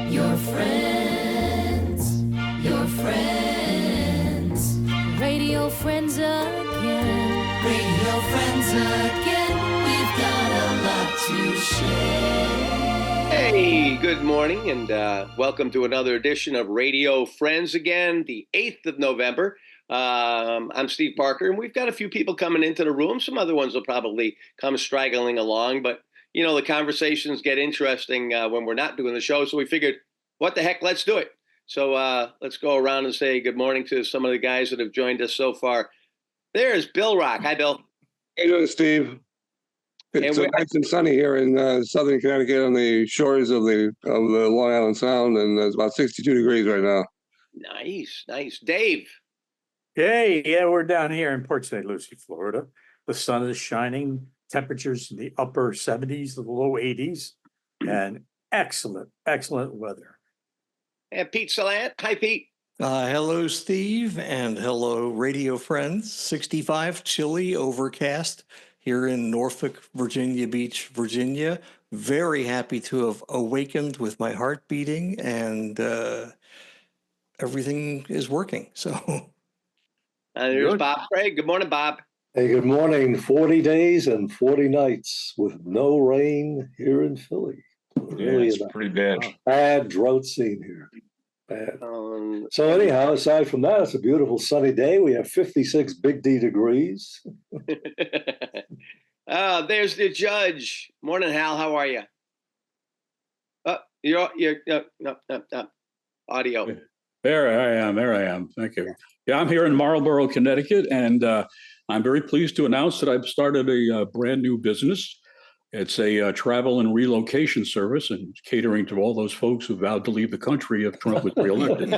Your friends, your friends. Radio friends again. Radio friends again. We've got a lot to share. Hey, good morning, and welcome to another edition of Radio Friends again, the 8th of November. I'm Steve Parker, and we've got a few people coming into the room. Some other ones will probably come straggling along, but you know, the conversations get interesting when we're not doing the show. So we figured, what the heck, let's do it. So let's go around and say good morning to some of the guys that have joined us so far. There's Bill Rock. Hi, Bill. How you doing, Steve? It's nice and sunny here in southern Connecticut on the shores of the Long Island Sound, and it's about 62 degrees right now. Nice, nice. Dave. Hey, yeah, we're down here in Port St. Lucie, Florida. The sun is shining, temperatures in the upper 70s, the low 80s, and excellent weather. And Pete Salant. Hi, Pete. Hello, Steve, and hello, radio friends. 65, chilly, overcast here in Norfolk, Virginia Beach, Virginia. Very happy to have awakened with my heart beating, and everything is working. So, there's Bob Craig. Good morning, Bob. Hey, good morning. 40 days and 40 nights with no rain here in Philly. Really, it's pretty bad. Bad drought scene here. Bad. So anyhow, aside from that, it's a beautiful sunny day. We have 56 Big D degrees. There's the judge. Morning, Hal. How are you? You're no. Audio. There I am. Thank you. Yeah, I'm here in Marlborough, Connecticut, and I'm very pleased to announce that I've started a brand new business. It's a travel and relocation service and catering to all those folks who vowed to leave the country if Trump was reelected.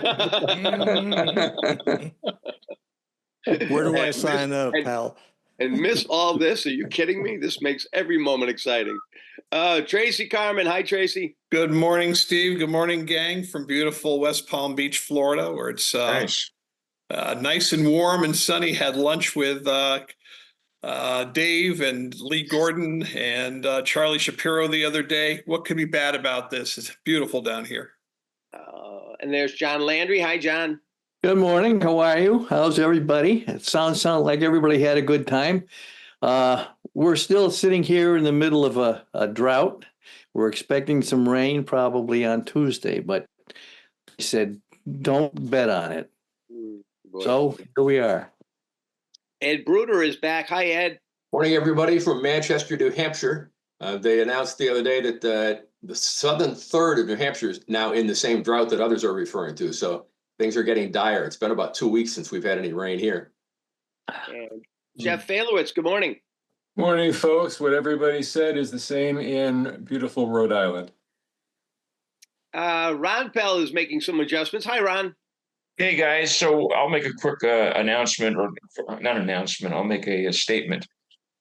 Where do I sign up, pal? And miss all this? Are you kidding me? This makes every moment exciting. Tracy Carmen. Hi, Tracy. Good morning, Steve. Good morning, gang, from beautiful West Palm Beach, Florida, where it's nice and warm and sunny. Had lunch with Dave and Lee Gordon and Charlie Shapiro the other day. What could be bad about this? It's beautiful down here. And there's John Landry. Hi, John. Good morning. How are you? How's everybody? It sounds like everybody had a good time. We're still sitting here in the middle of a drought. We're expecting some rain probably on Tuesday, but he said, don't bet on it. So here we are. Ed Bruder is back. Hi, Ed. Morning, everybody from Manchester, New Hampshire. They announced the other day that the southern third of New Hampshire is now in the same drought that others are referring to. So things are getting dire. It's been about 2 weeks since we've had any rain here. And Jeff Falowitz, good morning. Morning, folks. What everybody said is the same in beautiful Rhode Island. Ron Pell is making some adjustments. Hi, Ron. Hey, guys. So I'll make a quick announcement, or not announcement. I'll make a statement.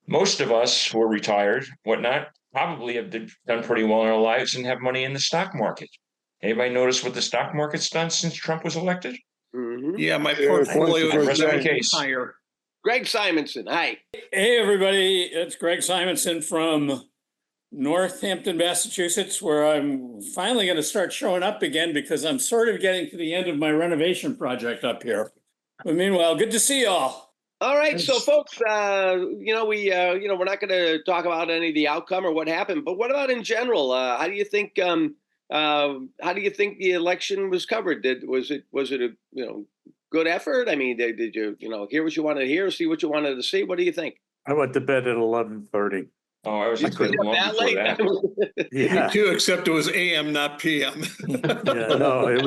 Most of us who are retired, whatnot, probably have done pretty well in our lives and have money in the stock market. Anybody notice what the stock market's done since Trump was elected? Mm-hmm. Yeah, my portfolio is higher. Greg Simonson. Hi. Hey, everybody. It's Greg Simonson from Northampton, Massachusetts, where I'm finally going to start showing up again because I'm sort of getting to the end of my renovation project up here. But meanwhile, good to see y'all. All right, so folks, we're not going to talk about any of the outcome or what happened, but what about in general? How do you think the election was covered? Was it a good effort? I mean, did you hear what you wanted to hear, see what you wanted to see? What do you think? I went to bed at 11:30. Oh, I was long before that. Yeah. Me too, except it was AM, not PM. Yeah, no, it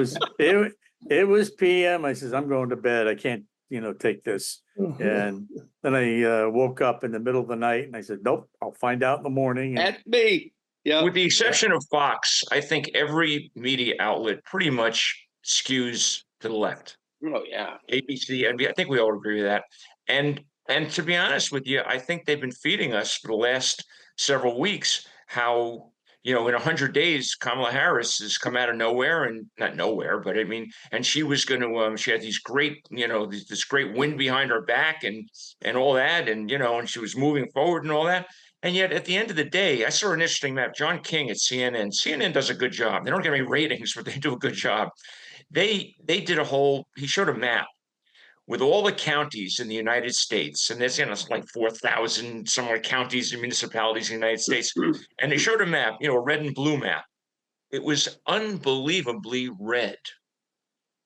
was PM. I says, I'm going to bed. I can't, take this. And then I woke up in the middle of the night and I said, nope, I'll find out in the morning. That's me. Yeah. With the exception of Fox, I think every media outlet pretty much skews to the left. Oh, yeah. ABC, I think we all agree with that. And to be honest with you, I think they've been feeding us for the last several weeks how, in 100 days, Kamala Harris has come out of nowhere, and not nowhere, but I mean, and she was going to, she had these great, this great wind behind her back and all that. And, and she was moving forward and all that. And yet at the end of the day, I saw an interesting map. John King at CNN. CNN does a good job. They don't get any ratings, but they do a good job. He showed a map with all the counties in the United States, and there's it's like 4,000 somewhere counties and municipalities in the United States, and they showed a map, a red and blue map. It was unbelievably red.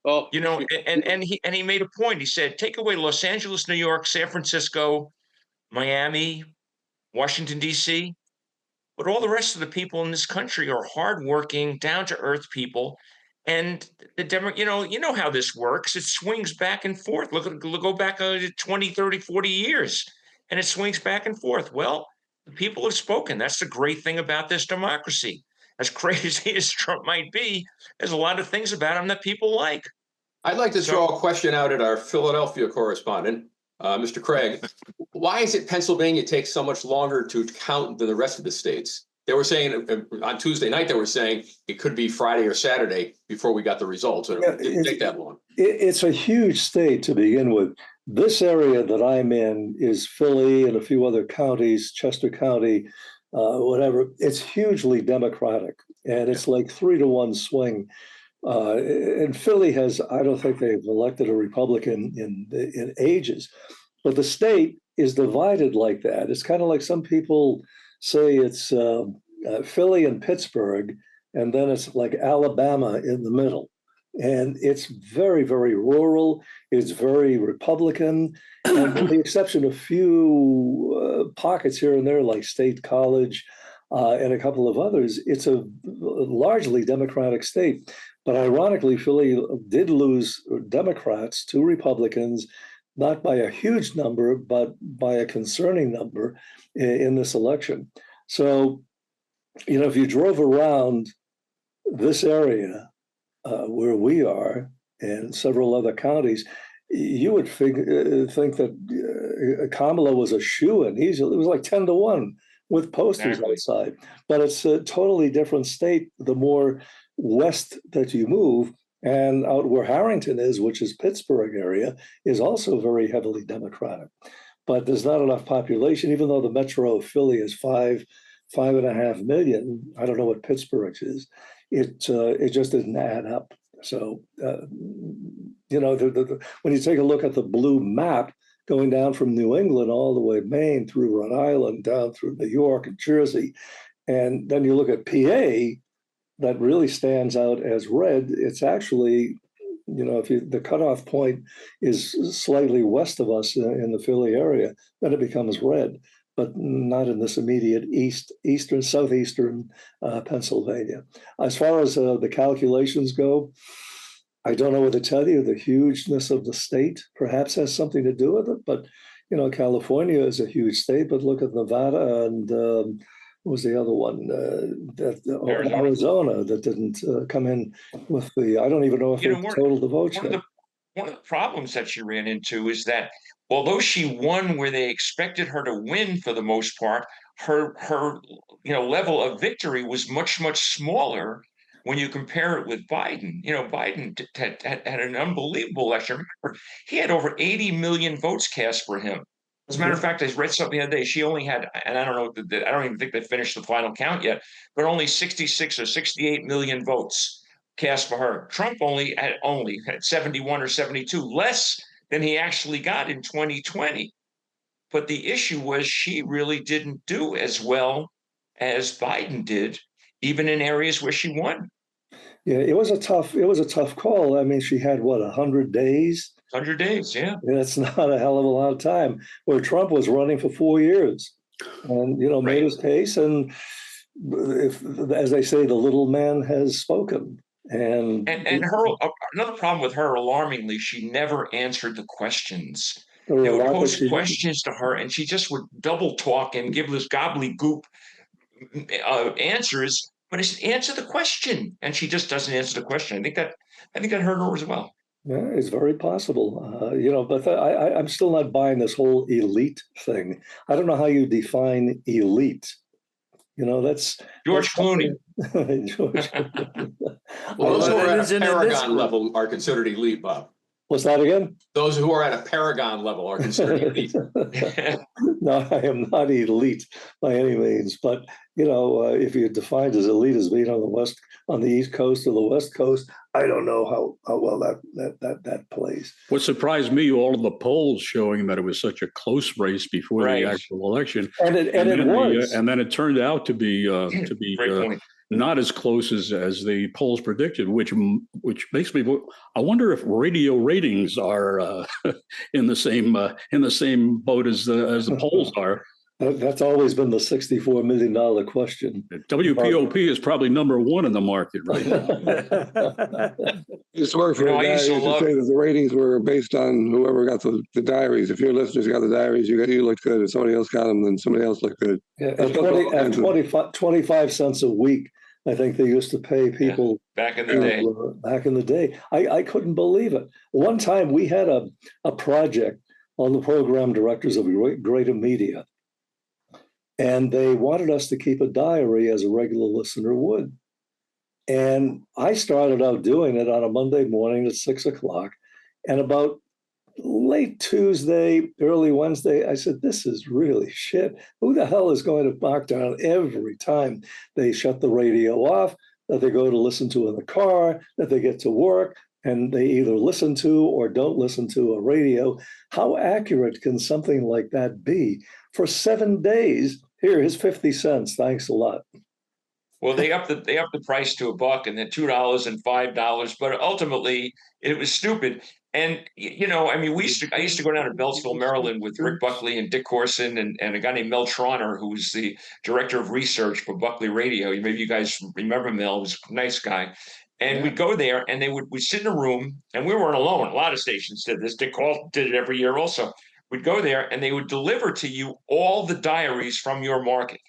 Oh, and he made a point. He said, take away Los Angeles, New York, San Francisco, Miami, Washington, D.C., but all the rest of the people in this country are hardworking, down-to-earth people. And you know how this works. It swings back and forth. Go back 20, 30, 40 years, and it swings back and forth. Well, the people have spoken. That's the great thing about this democracy. As crazy as Trump might be, there's a lot of things about him that people like. I'd like to throw a question out at our Philadelphia correspondent, Mr. Craig. Why is it Pennsylvania takes so much longer to count than the rest of the states? They were saying on Tuesday night, they were saying it could be Friday or Saturday before we got the results. It didn't take that long. It's a huge state to begin with. This area that I'm in is Philly and a few other counties, Chester County, whatever. It's hugely Democratic, and it's like 3-to-1 swing. And Philly has, I don't think they've elected a Republican in ages, but the state is divided like that. It's kind of like some people say it's Philly and Pittsburgh, and then it's like Alabama in the middle. And it's very, very rural. It's very Republican. And with the exception of few pockets here and there, like State College and a couple of others, it's a largely Democratic state. But ironically, Philly did lose Democrats to Republicans, not by a huge number, but by a concerning number in this election. So, if you drove around this area where we are and several other counties, you would think that Kamala was a shoo-in. It was like 10-to-1 with posters outside. But it's a totally different state the more west that you move. And out where Harrington is, which is Pittsburgh area, is also very heavily Democratic. But there's not enough population, even though the metro of Philly is 5.5 million. I don't know what Pittsburgh's is. It just didn't add up. So, when you take a look at the blue map going down from New England all the way Maine through Rhode Island, down through New York and Jersey, and then you look at PA, that really stands out as red. It's actually, the cutoff point is slightly west of us in the Philly area, then it becomes red, but not in this immediate southeastern Pennsylvania. As far as the calculations go, I don't know what to tell you. The hugeness of the state perhaps has something to do with it, but California is a huge state. But look at Nevada and what was the other one? Arizona that didn't come in with the. I don't even know if they totaled the votes. One of the problems that she ran into is that although she won where they expected her to win for the most part, her level of victory was much, much smaller when you compare it with Biden. Biden had an unbelievable election. Remember, he had over 80 million votes cast for him. As a matter of fact, I read something the other day. She only had, and I don't even think they finished the final count yet, but only 66 or 68 million votes cast for her. Trump only had 71 or 72, less than he actually got in 2020. But the issue was she really didn't do as well as Biden did, even in areas where she won. Yeah, it was a tough call. I mean, she had 100 days? 100 days, yeah. That's not a hell of a lot of time. Where Trump was running for 4 years, and made his case. And if, as they say, the little man has spoken. And her another problem with her, alarmingly, she never answered the questions. They would pose questions to her, and she just would double talk and give this gobbledygook answers. But it's answer the question, and she just doesn't answer the question. I think that hurt her as well. Yeah, it's very possible, but I'm still not buying this whole elite thing. I don't know how you define elite. That's George Clooney. Well, those who are at a Paragon level are considered elite, Bob. What's that again? Those who are at a Paragon level are considered elite. No, I am not elite by any means, but if you're defined as elite as being on the East Coast or the West Coast, I don't know how well that plays. What surprised me, all of the polls showing that it was such a close race before the actual election, and it was, and then it turned out to be not as close as the polls predicted, which makes me. I wonder if radio ratings are in the same boat as the polls are. That's always been the $64 million question. WPOP is probably number one in the market right now. Used to work for a guy who used to say that the ratings were based on whoever got the diaries. If your listeners got the diaries, you looked good. If somebody else got them, then somebody else looked good. Yeah, at 25 cents a week, I think they used to pay people back in the day. Back in the day, I couldn't believe it. One time we had a project on the program directors of Greater Media, and they wanted us to keep a diary as a regular listener would. And I started out doing it on a Monday morning at 6 o'clock. And about late Tuesday, early Wednesday, I said, this is really shit. Who the hell is going to mark down every time they shut the radio off, that they go to listen to in the car, that they get to work, and they either listen to or don't listen to a radio? How accurate can something like that be? For 7 days, here's 50 cents. Thanks a lot. Well, they upped the price to $1 and then $2 and $5, but ultimately it was stupid. And I used to go down to Beltsville, Maryland with Rick Buckley and Dick Corson and a guy named Mel Trauner, who's the director of research for Buckley Radio. Maybe you guys remember Mel. He was a nice guy. And we'd go there and we'd sit in a room, and we weren't alone. A lot of stations did this. Dick Call did it every year also. We'd go there and they would deliver to you all the diaries from your market.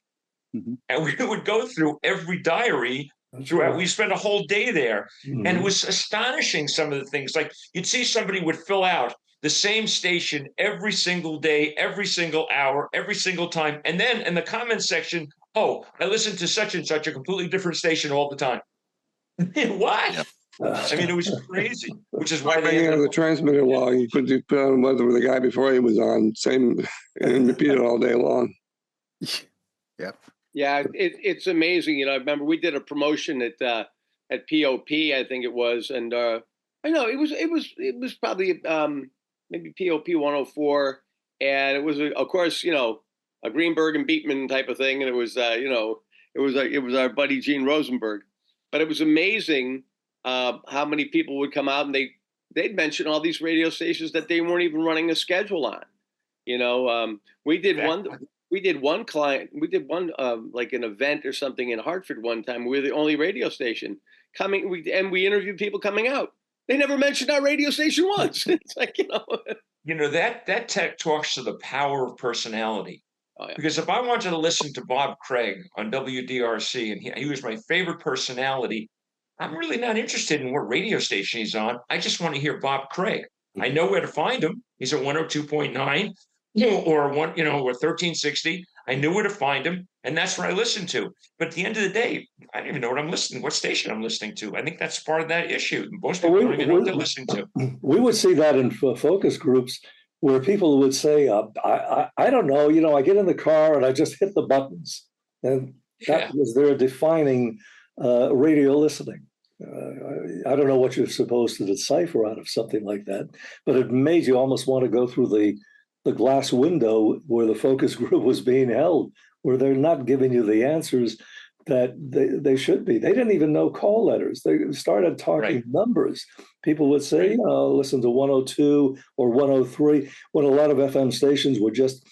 Mm-hmm. And we would go through every diary throughout. We spent a whole day there. Mm-hmm. And it was astonishing, some of the things. Like you'd see somebody would fill out the same station every single day, every single hour, every single time. And then in the comments section, I listen to such and such, a completely different station all the time. What? Yep. I mean, it was crazy, which is why they the transmitter log. You put on whether the guy before he was on, same, and repeat it all day long. Yep. Yeah, it's amazing. I remember we did a promotion at POP, I think it was, and I know it was probably maybe POP 104, and it was of course a Greenberg and Beatman type of thing, and it was it was our buddy Gene Rosenberg, but it was amazing. How many people would come out and they'd mention all these radio stations that they weren't even running a schedule on. We did one client, like an event or something in Hartford one time. We were the only radio station coming, we interviewed people coming out. They never mentioned our radio station once. It's like, that tech talks to the power of personality. Oh, yeah. Because if I wanted to listen to Bob Craig on WDRC and he was my favorite personality, I'm really not interested in what radio station he's on. I just want to hear Bob Craig. I know where to find him. He's at 102.9 or 1360. I knew where to find him, and that's what I listened to. But at the end of the day, I don't even know what station I'm listening to. I think that's part of that issue. Most people don't even know what they're listening to. We would see that in focus groups where people would say, I don't know, I get in the car and I just hit the buttons. And that was their defining radio listening. I don't know what you're supposed to decipher out of something like that, but it made you almost want to go through the glass window where the focus group was being held, where they're not giving you the answers that they should be. They didn't even know call letters. They started talking numbers. People would say, listen to 102 or 103, when a lot of FM stations were just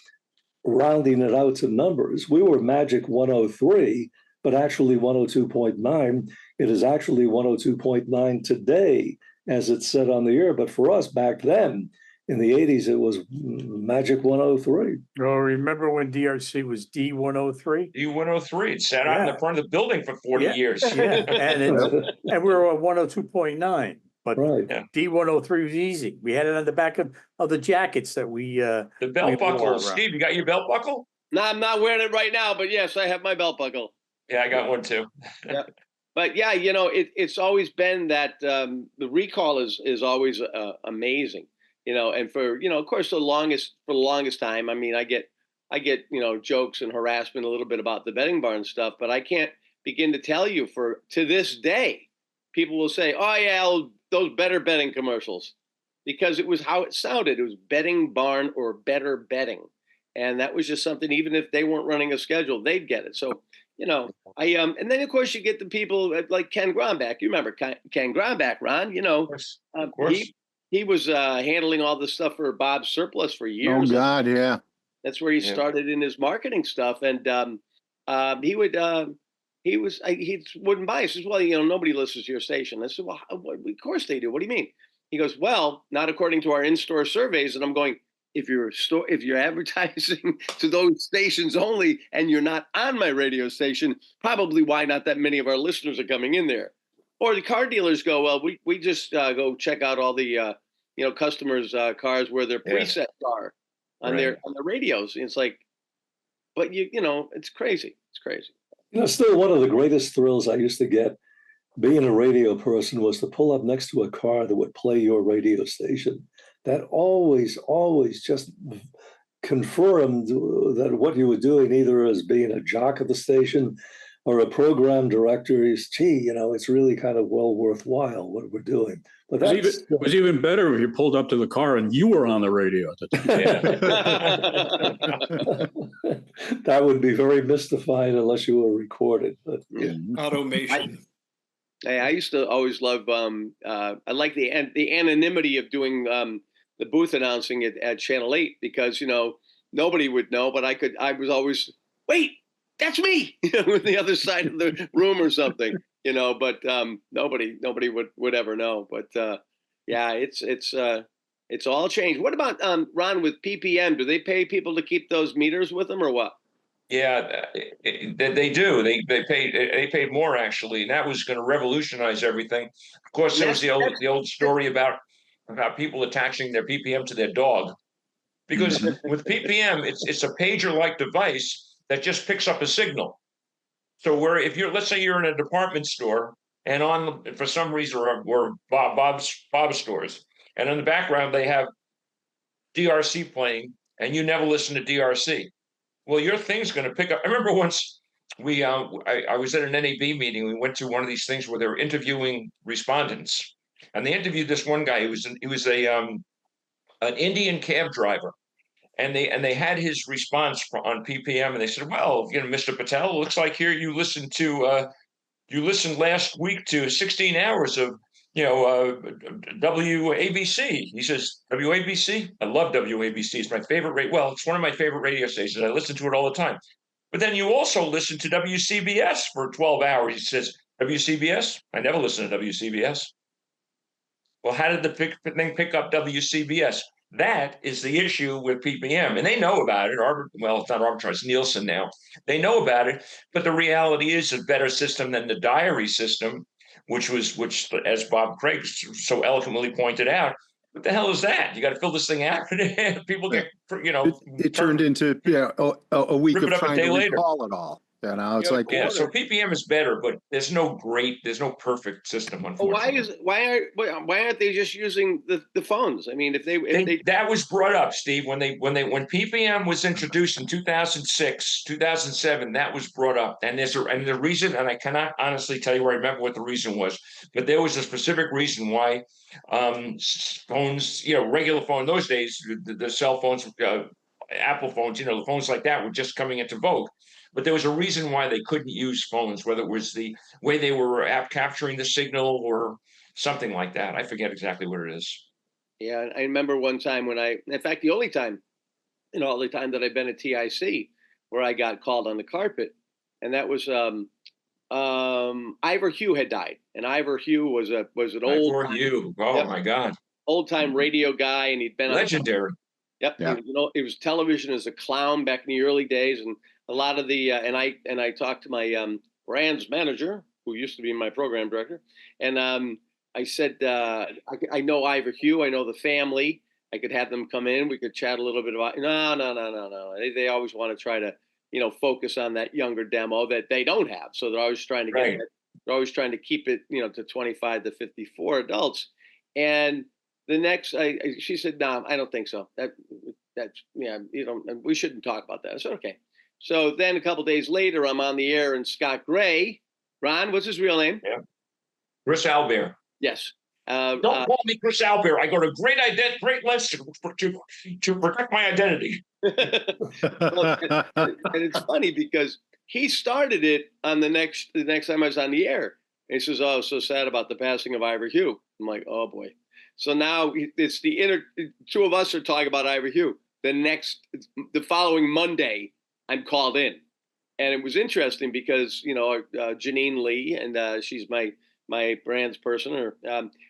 rounding it out to numbers. We were magic 103, but actually 102.9. It is actually 102.9 today, as it's said on the air. But for us back then, in the 80s, it was magic 103. Oh, remember when DRC was D103? D103. It sat out in the front of the building for 40 years. Yeah, and we were on 102.9. But D103 was easy. We had it on the back of the jackets that we the belt buckle. Steve, you got your belt buckle? No, I'm not wearing it right now, but yes, I have my belt buckle. Yeah, I got one too. But yeah, it's always been that the recall is always amazing, and for of course for the longest time. I mean, I get jokes and harassment a little bit about the betting barn stuff, but I can't begin to tell you to this day, people will say, "Oh yeah, those better betting commercials," because it was how it sounded. It was betting barn or better betting, and that was just something. Even if they weren't running a schedule, they'd get it. So. And then of course you get the people like Ken Grombach. You remember Ken Grombach, Ron? Of course. He was handling all the stuff for Bob's Surplus for years. Oh God, yeah. That's where he started in his marketing stuff, and he wouldn't buy. He says, "Well, nobody listens to your station." I said, "Well, of course they do. What do you mean?" He goes, "Well, not according to our in-store surveys." And I'm going, if you're advertising to those stations only and you're not on my radio station, probably why not that many of our listeners are coming in there. Or the car dealers go, well, we just go check out all the customers' cars where their presets are on their radios. And it's like, but it's crazy. It's crazy. Still one of the greatest thrills I used to get being a radio person was to pull up next to a car that would play your radio station. That always just confirmed that what you were doing, either as being a jock of the station or a program director, is, it's really kind of well worthwhile what we're doing. But it was even better if you pulled up to the car and you were on the radio at the time. That would be very mystifying unless you were recorded. But automation. I used to always love. I like the anonymity of doing the booth announcing at Channel 8 because nobody would know, but I was always, wait, that's me, with the other side of the room or something, but nobody would ever know. But yeah, it's all changed. What about Ron, with PPM? Do they pay people to keep those meters with them or what? Yeah, they do. They paid more actually, and that was going to revolutionize everything. Of course, there was the old story about people attaching their PPM to their dog, because with PPM, it's a pager-like device that just picks up a signal. So let's say you're in a department store, and for some reason, or Bob's stores, and in the background they have DRC playing, and you never listen to DRC. Well, your thing's going to pick up. I remember once I was at an NAB meeting. We went to one of these things where they were interviewing respondents, and they interviewed this one guy. He was an Indian cab driver, and they had his response on PPM, and they said, "Well, Mr. Patel, it looks like here you listened last week to 16 hours of WABC." He says, "WABC? I love WABC. It's my favorite well, it's one of my favorite radio stations. I listen to it all the time. But then you also listen to WCBS for 12 hours. He says, "WCBS? I never listen to WCBS." Well, how did the thing pick up WCBS? That is the issue with PPM, and they know about it. Well, it's not arbitrage, it's Nielsen now. They know about it, but the reality is a better system than the diary system, which as Bob Craig so eloquently pointed out, what the hell is that? You got to fill this thing out. People get, it turned into a week of trying to recall it all. It's like, so PPM is better, but there's no perfect system. Unfortunately, why aren't they just using the phones? I mean, if they that was brought up, Steve, when PPM was introduced in 2006, 2007, that was brought up, and the reason, and I cannot honestly tell you or remember what the reason was, but there was a specific reason why phones, regular phone those days, the cell phones, Apple phones, the phones like that were just coming into vogue. But there was a reason why they couldn't use phones, whether it was the way they were capturing the signal or something like that. I forget exactly what it is. Yeah, I remember one time in fact, the only time that I've been at TIC where I got called on the carpet, and that was Ivor Hugh had died, and Ivor Hugh was an old. Ivor Hugh, my God, old time radio guy, and he'd been legendary. Yep, yeah. It was television as a clown back in the early days, and a lot of the and I talked to my brands manager, who used to be my program director, and I said, I know Ivor Hugh, I know the family. I could have them come in. We could chat a little bit about. No. They always want to try to focus on that younger demo that they don't have. So they're always trying to get They're always trying to keep it, to 25 to 54 adults. And the next, she said, "No, I don't think so. That's we shouldn't talk about that." I said, "Okay." So then a couple of days later, I'm on the air, and Scott Gray, Ron, what's his real name? Yeah. Chris Albert. Yes. Don't call me Chris Albert. I go to great lengths to protect my identity. And it's funny because he started it on the next time I was on the air. And he says, "Oh, so sad about the passing of Ivor Hugh." I'm like, "Oh boy." So now it's two of us are talking about Ivor Hugh. The following Monday, I'm called in, and it was interesting because Janine Lee, and she's my brands person, or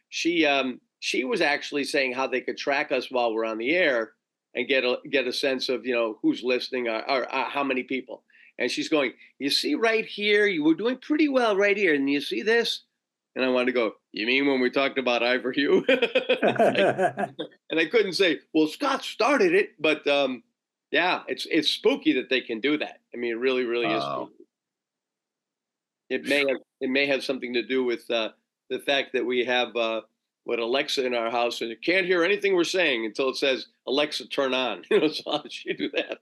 she was actually saying how they could track us while we're on the air and get a sense of who's listening or how many people. And she's going, "You see right here, you were doing pretty well right here, and you see this." And I wanted to go, "You mean when we talked about Ivor Hugh?" And I couldn't say, "Well, Scott started it," but yeah, it's spooky that they can do that. I mean, it really, really is spooky. It may have something to do with the fact that we have Alexa in our house, and you can't hear anything we're saying until it says, "Alexa, turn on." So how did she do that?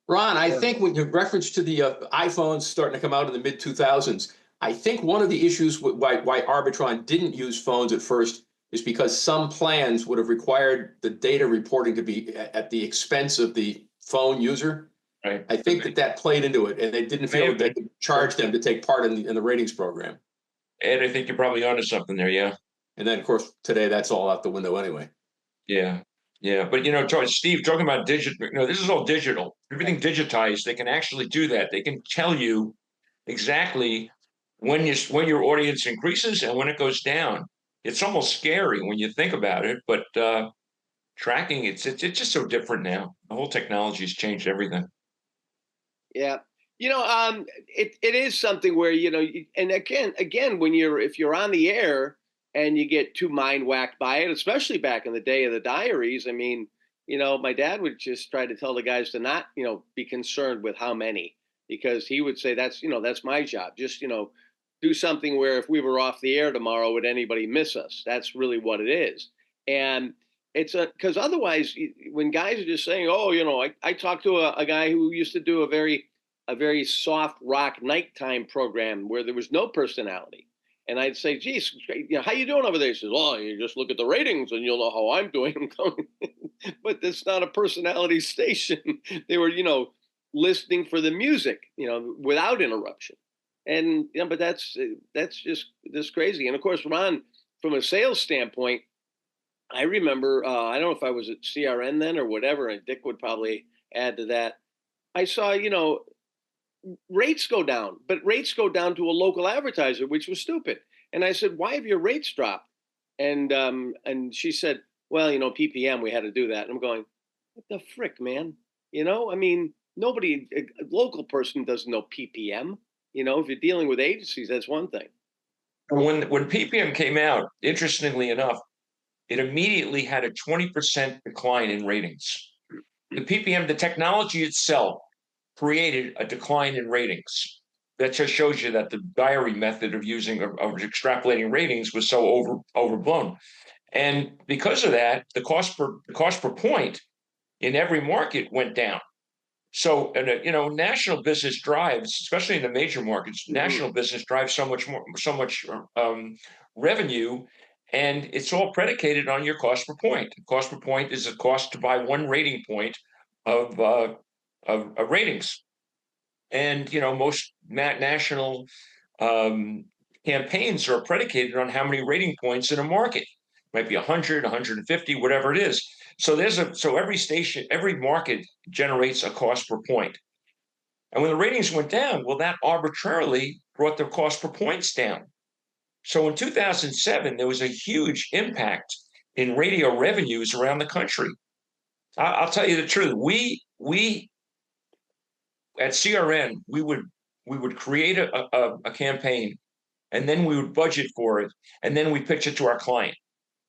Ron, I think when you reference to the iPhones starting to come out in the mid 2000s, I think one of the issues why Arbitron didn't use phones at first is because some plans would have required the data reporting to be at the expense of the phone user. Right. I think that played into it, and they didn't feel that they could charge them to take part in the ratings program. Ed, I think you're probably onto something there, yeah. And then, of course, today that's all out the window anyway. Yeah, yeah. But Steve, talking about digital, this is all digital. Everything digitized. They can actually do that. They can tell you exactly when your audience increases and when it goes down. It's almost scary when you think about it, but tracking it's just so different now. The whole technology has changed everything. Yeah. It is something where, and again, if you're on the air and you get too mind whacked by it, especially back in the day of the diaries. I mean, my dad would just try to tell the guys to not, be concerned with how many, because he would say, that's my job. Just, do something where if we were off the air tomorrow, would anybody miss us? That's really what it is. And it's because otherwise when guys are just saying, "Oh, I talked to a guy who used to do a very soft rock nighttime program where there was no personality." And I'd say, "Geez, how you doing over there?" He says, "Oh, you just look at the ratings and you'll know how I'm doing." But that's not a personality station. They were, listening for the music, without interruption. And but that's just crazy. And of course, Ron, from a sales standpoint, I remember, I don't know if I was at CRN then or whatever, and Dick would probably add to that. I saw, rates go down, but rates go down to a local advertiser, which was stupid. And I said, "Why have your rates dropped?" And she said, "Well, PPM, we had to do that." And I'm going, "What the frick, man? I mean, a local person doesn't know PPM. If you're dealing with agencies, that's one thing." When PPM came out, interestingly enough, it immediately had a 20% decline in ratings. The PPM, the technology itself, created a decline in ratings. That just shows you that the diary method of extrapolating ratings was so overblown. And because of that, the cost per point in every market went down. So, national business drives, especially in the major markets, national business drives so much revenue. And it's all predicated on your cost per point. Cost per point is the cost to buy one rating point of ratings. And, most national campaigns are predicated on how many rating points in a market. It might be 100, 150, whatever it is. So every market generates a cost per point. And when the ratings went down, well, that arbitrarily brought the cost per points down. So in 2007, there was a huge impact in radio revenues around the country. I'll tell you the truth. We at CRN, we would create a campaign, and then we would budget for it, and then we pitch it to our client.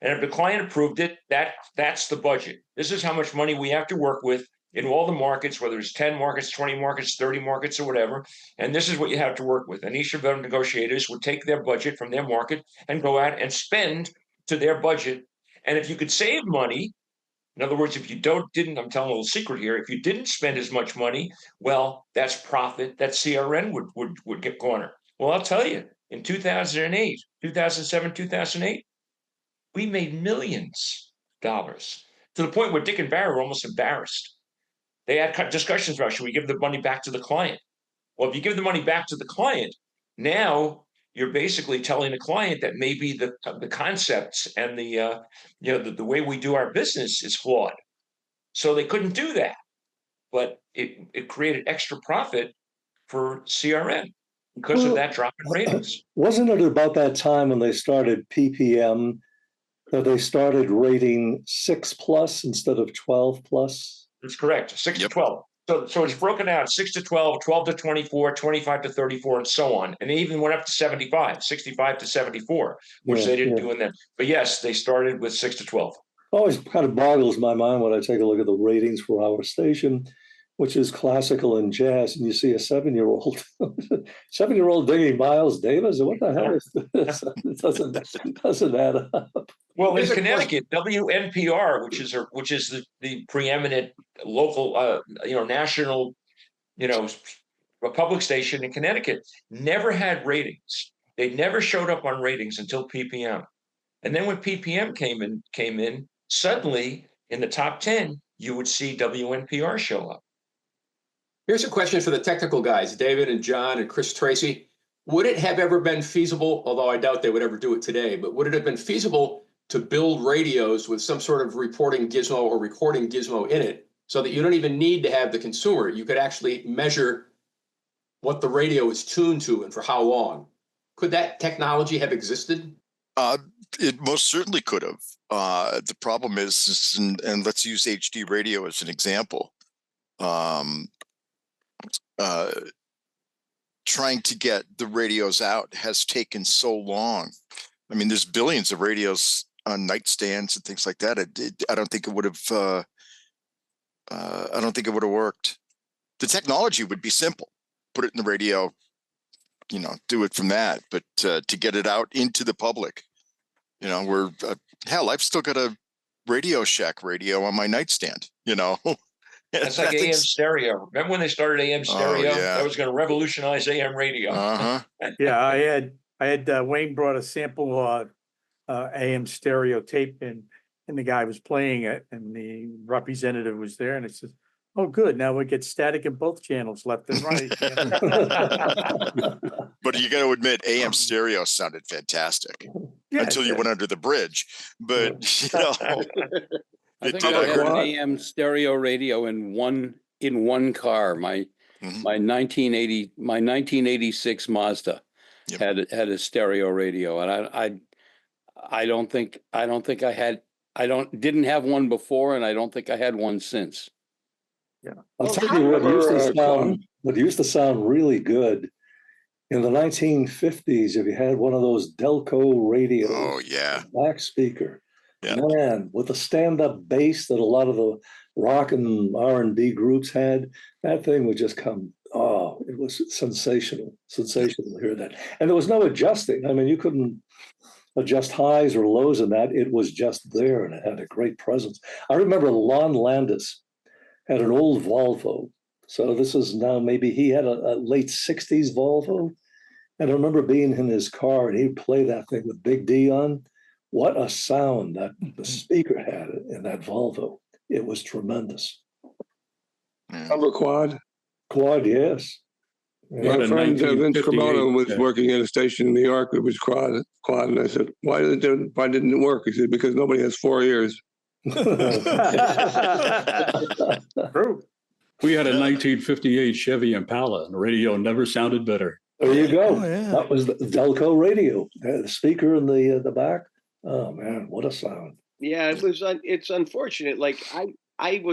And if the client approved it, that's the budget. This is how much money we have to work with. in all the markets, whether it's 10 markets, 20 markets, 30 markets, or whatever. And this is what you have to work with. And each of them negotiators would take their budget from their market and go out and spend to their budget. And if you could save money, in other words, if you didn't, I'm telling a little secret here, if you didn't spend as much money, well, that's profit that CRN would get corner. Well, I'll tell you, in 2008, 2007, 2008, we made millions of dollars, to the point where Dick and Barry were almost embarrassed. They had discussions about, should we give the money back to the client? Well, if you give the money back to the client, now you're basically telling the client that maybe the concepts and the way we do our business is flawed. So they couldn't do that, but it created extra profit for CRN because of that drop in ratings. Wasn't it about that time when they started PPM that they started rating 6+ instead of 12+? That's correct. 6 to 12. So it's broken out 6 to 12, 12 to 24, 25 to 34, and so on. And they even went up to 75, 65 to 74, which they didn't do in them. But yes, they started with 6 to 12. Always kind of boggles my mind when I take a look at the ratings for our station, which is classical and jazz, and you see a 7-year-old, 7-year-old digging Miles Davis. What the hell is this? It doesn't add up. Well, in Connecticut, WNPR, which is the preeminent local, national, a public station in Connecticut, never had ratings. They never showed up on ratings until PPM, and then when PPM came in, suddenly in the top 10, you would see WNPR show up. Here's a question for the technical guys, David and John and Chris Tracy. Would it have ever been feasible, although I doubt they would ever do it today, but would it have been feasible to build radios with some sort of reporting gizmo or recording gizmo in it so that you don't even need to have the consumer? You could actually measure what the radio is tuned to and for how long. Could that technology have existed? It most certainly could have. The problem is, and let's use HD radio as an example. Trying to get the radios out has taken so long. I mean, there's billions of radios on nightstands and things like that. I don't think it would have. I don't think it would have worked. The technology would be simple. Put it in the radio, do it from that. But to get it out into the public, hell, I've still got a Radio Shack radio on my nightstand. That's like AM stereo. Remember when they started AM stereo? Oh, yeah. That was going to revolutionize AM radio. Yeah, I had Wayne brought a sample AM stereo tape in, and the guy was playing it, and the representative was there, and it says, "Oh, good. Now we get static in both channels, left and right." But you got to admit, AM stereo sounded fantastic until you went under the bridge. But I think I had an AM stereo radio in one car. My 1986 Mazda had a stereo radio, and I didn't have one before, and I don't think I had one since. Yeah, I'll tell you what used to sound really good in the 1950s. If you had one of those Delco radios, back speaker. Yeah. Man, with the stand-up bass that a lot of the rock and R&B groups had, that thing would just come. Oh, it was sensational to hear that. And there was no adjusting. I mean, you couldn't adjust highs or lows in that. It was just there, and it had a great presence. I remember Lon Landis had an old Volvo. So this is now, maybe he had a late 60s Volvo. And I remember being in his car, and he'd play that thing with Big D on. What a sound that the speaker had in that Volvo. It was tremendous. Number quad? Quad, yes. My friend Vince Cremona was working at a station in New York. It was quad, and I said, "Why didn't it work?" He said, "Because nobody has 4 ears." True. We had a 1958 Chevy Impala, and the radio never sounded better. There you go. That was the Delco radio. The speaker in the back. Oh man, what a sound! Yeah, it's unfortunate. Like I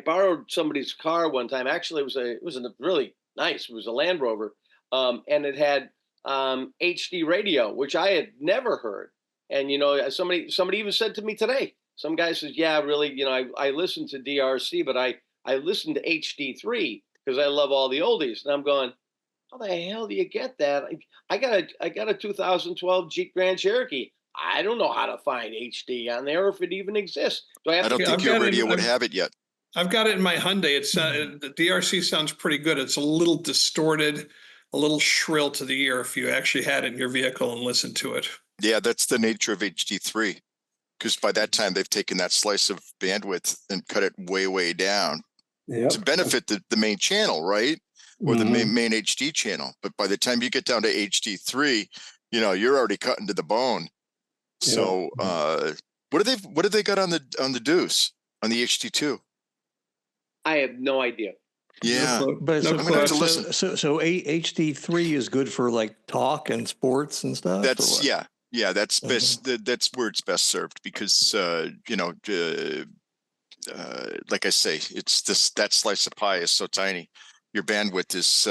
borrowed somebody's car one time. Actually, it was a really nice. It was a Land Rover, and it had HD radio, which I had never heard. And somebody even said to me today. Some guy says, "Yeah, really. I listen to DRC, but I I listened to HD3 because I love all the oldies, and I'm going, how the hell do you get that? I got a 2012 Jeep Grand Cherokee. I don't know how to find HD on there, or if it even exists. Do I have I don't think your radio would have it yet. I've got it in my Hyundai. It's the DRC sounds pretty good. It's a little distorted, a little shrill to the ear if you actually had it in your vehicle and listened to it. Yeah, that's the nature of HD3, because by that time they've taken that slice of bandwidth and cut it way, way down to benefit the main channel, right? Or the main HD channel. But by the time you get down to HD3, you're already cutting to the bone. So what have they got on the Deuce, on the HD2? I have no idea. Yeah, but I'm gonna have to listen. So HD3 is good for like talk and sports and stuff. That's that's best. That's where it's best served because like I say, it's that slice of pie is so tiny. Your bandwidth is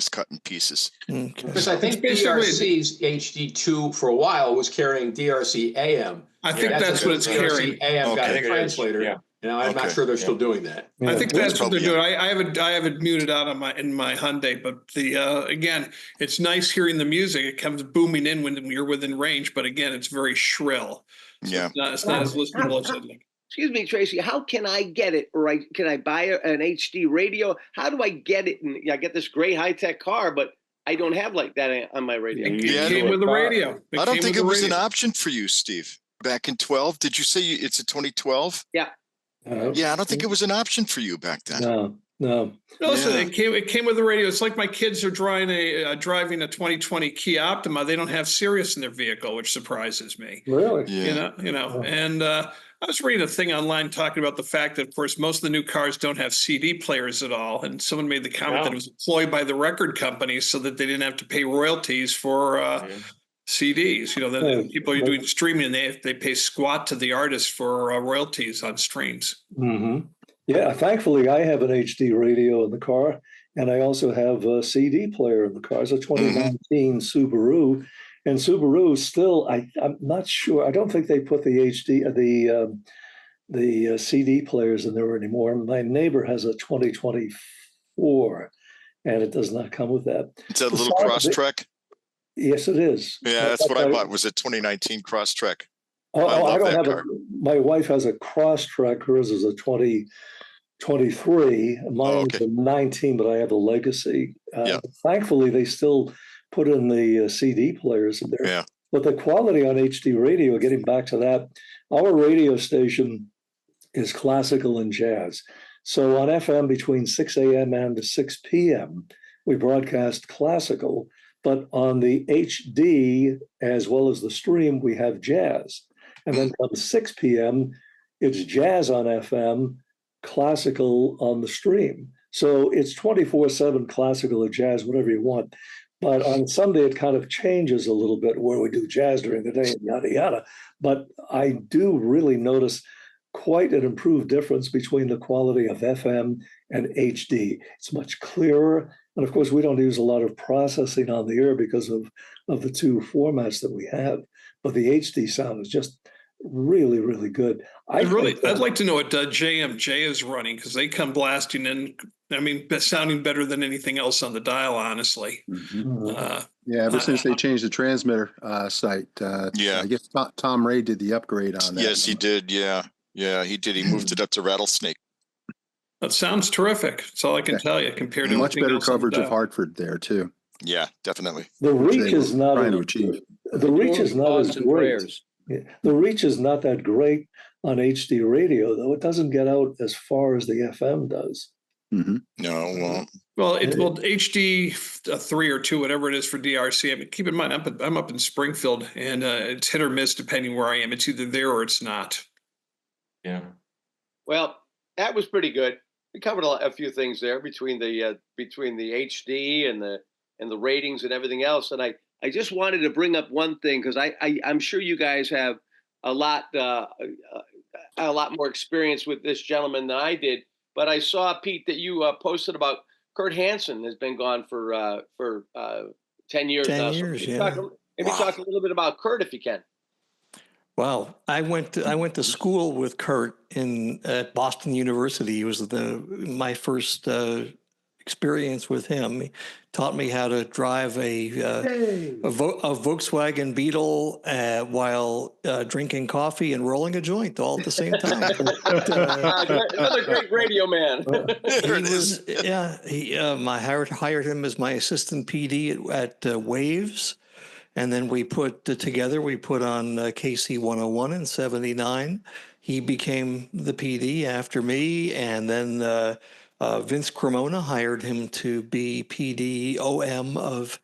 cut in pieces. Because I think DRC's HD2 for a while was carrying DRC AM. I think that's what it's carrying. AM got a translator. Yeah. I'm not sure they're still doing that. I think that's what they're doing. I have it muted out on in my Hyundai, but again, it's nice hearing the music. It comes booming in when you're within range, but again, it's very shrill. So it's not as listenable as I'd like. Excuse me, Tracy, how can I get it? Right? Can I buy an HD radio? How do I get it? And I get this great high-tech car, but I don't have like that on my radio. It came with the radio. I don't think it was an option for you, Steve. Back in 12, did you say it's a 2012? Yeah. Yeah, I don't think it was an option for you back then. No. Listen, it came with the radio. It's like my kids are driving a 2020 Kia Optima. They don't have Sirius in their vehicle, which surprises me. Really? Yeah. And I was reading a thing online talking about the fact that, of course, most of the new cars don't have CD players at all. And someone made the comment that it was employed by the record companies so that they didn't have to pay royalties for CDs. Then people are doing streaming and they pay squat to the artist for royalties on streams. Mm-hmm. Yeah, thankfully I have an HD radio in the car, and I also have a CD player in the car. It's a 2019 Subaru, and Subaru still, I'm not sure. I don't think they put the CD players in there anymore. My neighbor has a 2024, and it does not come with that. It's a little Crosstrek. Yes, it is. Yeah, that's what I bought. Was a 2019 Crosstrek. I don't have my wife has a Crosstrek. Hers is a 2023. Mine's a 19, but I have a Legacy. Thankfully, they still put in the CD players in there. Yeah. But the quality on HD radio, getting back to that, our radio station is classical and jazz. So on FM between 6 a.m. and 6 p.m., we broadcast classical. But on the HD, as well as the stream, we have jazz. And then come 6 p.m., it's jazz on FM, classical on the stream. So it's 24/7 classical or jazz, whatever you want. But on Sunday, it kind of changes a little bit where we do jazz during the day and yada, yada. But I do really notice quite an improved difference between the quality of FM and HD. It's much clearer. And of course, we don't use a lot of processing on the air because of the two formats that we have. But the HD sound is just really, really good. I'd like to know what JMJ is running, because they come blasting in. I mean, sounding better than anything else on the dial, honestly. Ever since they changed the transmitter site. I guess Tom Ray did the upgrade on that. Yes, he did. Yeah, he did. He moved it up to Rattlesnake. That sounds terrific. That's all I can tell you. Compared to much better coverage of Hartford there too. Yeah, definitely. The reach is not trying to achieve. The reach is not as great. The reach is not that great on HD radio, though. It doesn't get out as far as the FM does. No, it won't. Well, HD 3 or 2, whatever it is for DRC. I mean, keep in mind, I'm up in Springfield, and it's hit or miss depending where I am. It's either there or it's not. Yeah. Well, that was pretty good. We covered a few things there between the HD and the ratings and everything else. And I just wanted to bring up one thing, because I'm sure you guys have a lot more experience with this gentleman than I did. But I saw, Pete, that you posted about Kurt Hansen has been gone for 10 years now. 10 years, Maybe talk a little bit about Kurt if you can. Wow, I went to school with Kurt at Boston University. It was my first experience with him. He taught me how to drive a Volkswagen Beetle while drinking coffee and rolling a joint all at the same time. Another great radio man. I hired him as my assistant PD at Waves. And then we put on KC 101 in 79. He became the PD after me. And then Vince Cremona hired him to be PD OM of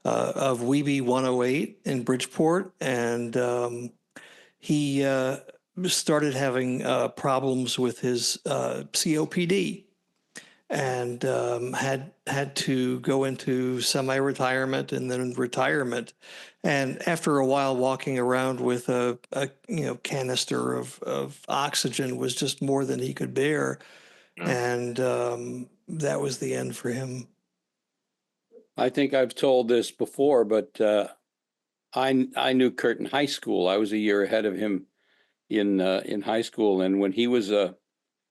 Weeby 108 in Bridgeport. And he started having problems with his COPD. And had to go into semi-retirement and then retirement. And after a while, walking around with a canister of oxygen was just more than he could bear. And that was the end for him. I think I've told this before, but I knew Kurt in high school. I was a year ahead of him in high school, and when he was a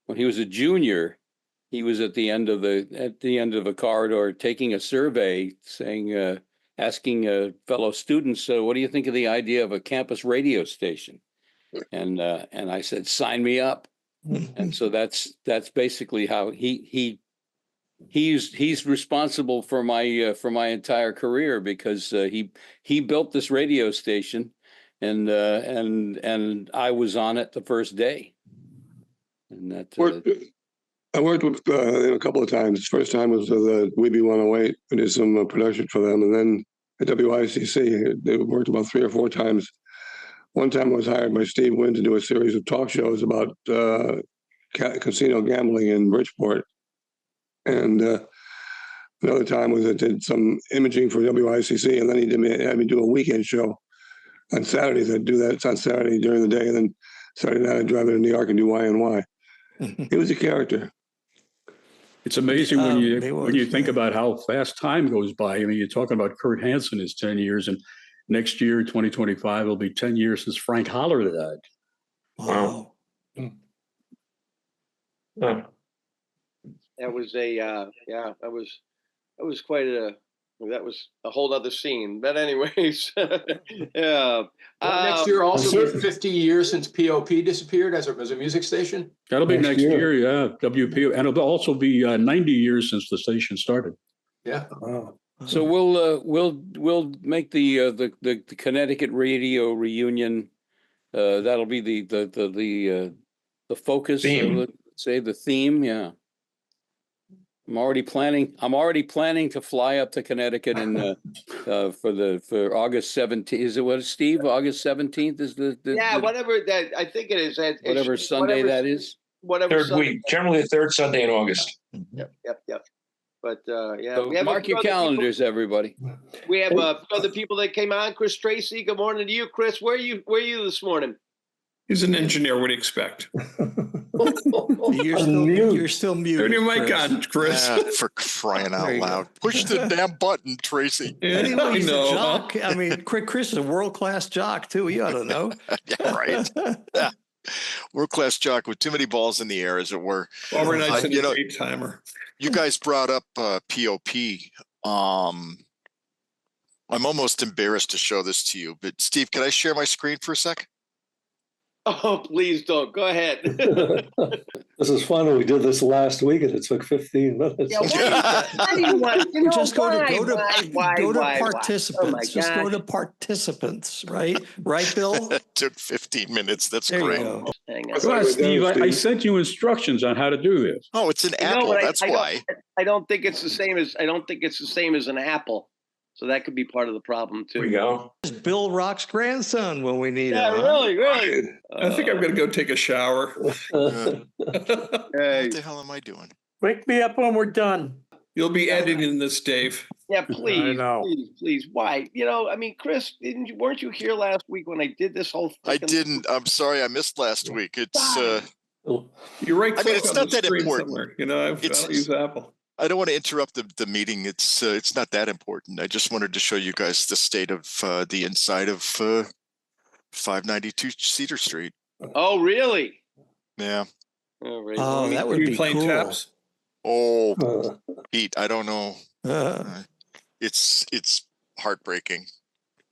junior, he was at the end of a corridor taking a survey, saying, asking fellow students, "What do you think of the idea of a campus radio station?" And I said, "Sign me up." And so that's basically how he's responsible for my entire career, because he built this radio station, and I was on it the first day. And that. I worked with him a couple of times. First time was with Weeby 108. We did some production for them. And then at WICC, they worked about 3 or 4 times. One time I was hired by Steve Wynn to do a series of talk shows about casino gambling in Bridgeport. And another time was I did some imaging for WICC. And then he had me do a weekend show on Saturdays. I'd do that. It's on Saturday during the day. And then Saturday night I'd drive to New York and do YNY. He was a character. It's amazing when you think about how fast time goes by. I mean, you're talking about Kurt Hansen is 10 years, and next year, 2025, will be 10 years since Frank Holler died. Wow. That was that was a whole other scene. But anyways, yeah. Next year also be 50 years since POP disappeared as a music station? That'll be next year, yeah, WP. And it'll also be 90 years since the station started. Yeah. Wow. So we'll make the Connecticut radio reunion. That'll be the focus. Let's say the theme. Yeah. I'm already planning to fly up to Connecticut and for August 17th. Is it what, Steve? August 17th is the whatever that I think it is. Whatever Sunday that is. Whatever third week, generally the third Sunday in August. Yep. But yeah, so mark your calendars, everybody. We have other people that came on. Chris Tracy, good morning to you, Chris. Where are you this morning? He's an engineer. What do you expect? You're still muted. Turn your mic on, Chris. For crying out loud. Push the damn button, Tracy. Anyway, he's a jock. I mean, Chris is a world-class jock, too. You ought to know. Yeah, right. Yeah. World-class jock with too many balls in the air, as it were. Overnight's an 8-timer. You guys brought up POP. I'm almost embarrassed to show this to you, but Steve, can I share my screen for a sec? Oh, please don't. Go ahead. This is fun. We did this last week and it took 15 minutes. Yeah, just go to participants. Just go to participants, right? Right, Bill? It took 15 minutes. That's there great. Come on, Steve, I sent you instructions on how to do this. Oh, it's an apple. That's why. I don't think it's the same as an apple. So that could be part of the problem too. There we go. Bill Rock's grandson when we need him. Yeah, really. I think I'm going to go take a shower. What the hell am I doing? Wake me up when we're done. You'll be editing this, Dave. Yeah, please, know. please. Why? I mean, Chris, weren't you here last week when I did this whole? I didn't. I'm sorry, I missed last week. It's. You're right. I mean, it's not that important. Somewhere. I don't use Apple. I don't want to interrupt the meeting. It's not that important. I just wanted to show you guys the state of the inside of 592 Cedar Street. Oh, really? Yeah. All right. Oh, that would be playing cool. taps? Oh, Pete, I don't know. Uh, It's heartbreaking.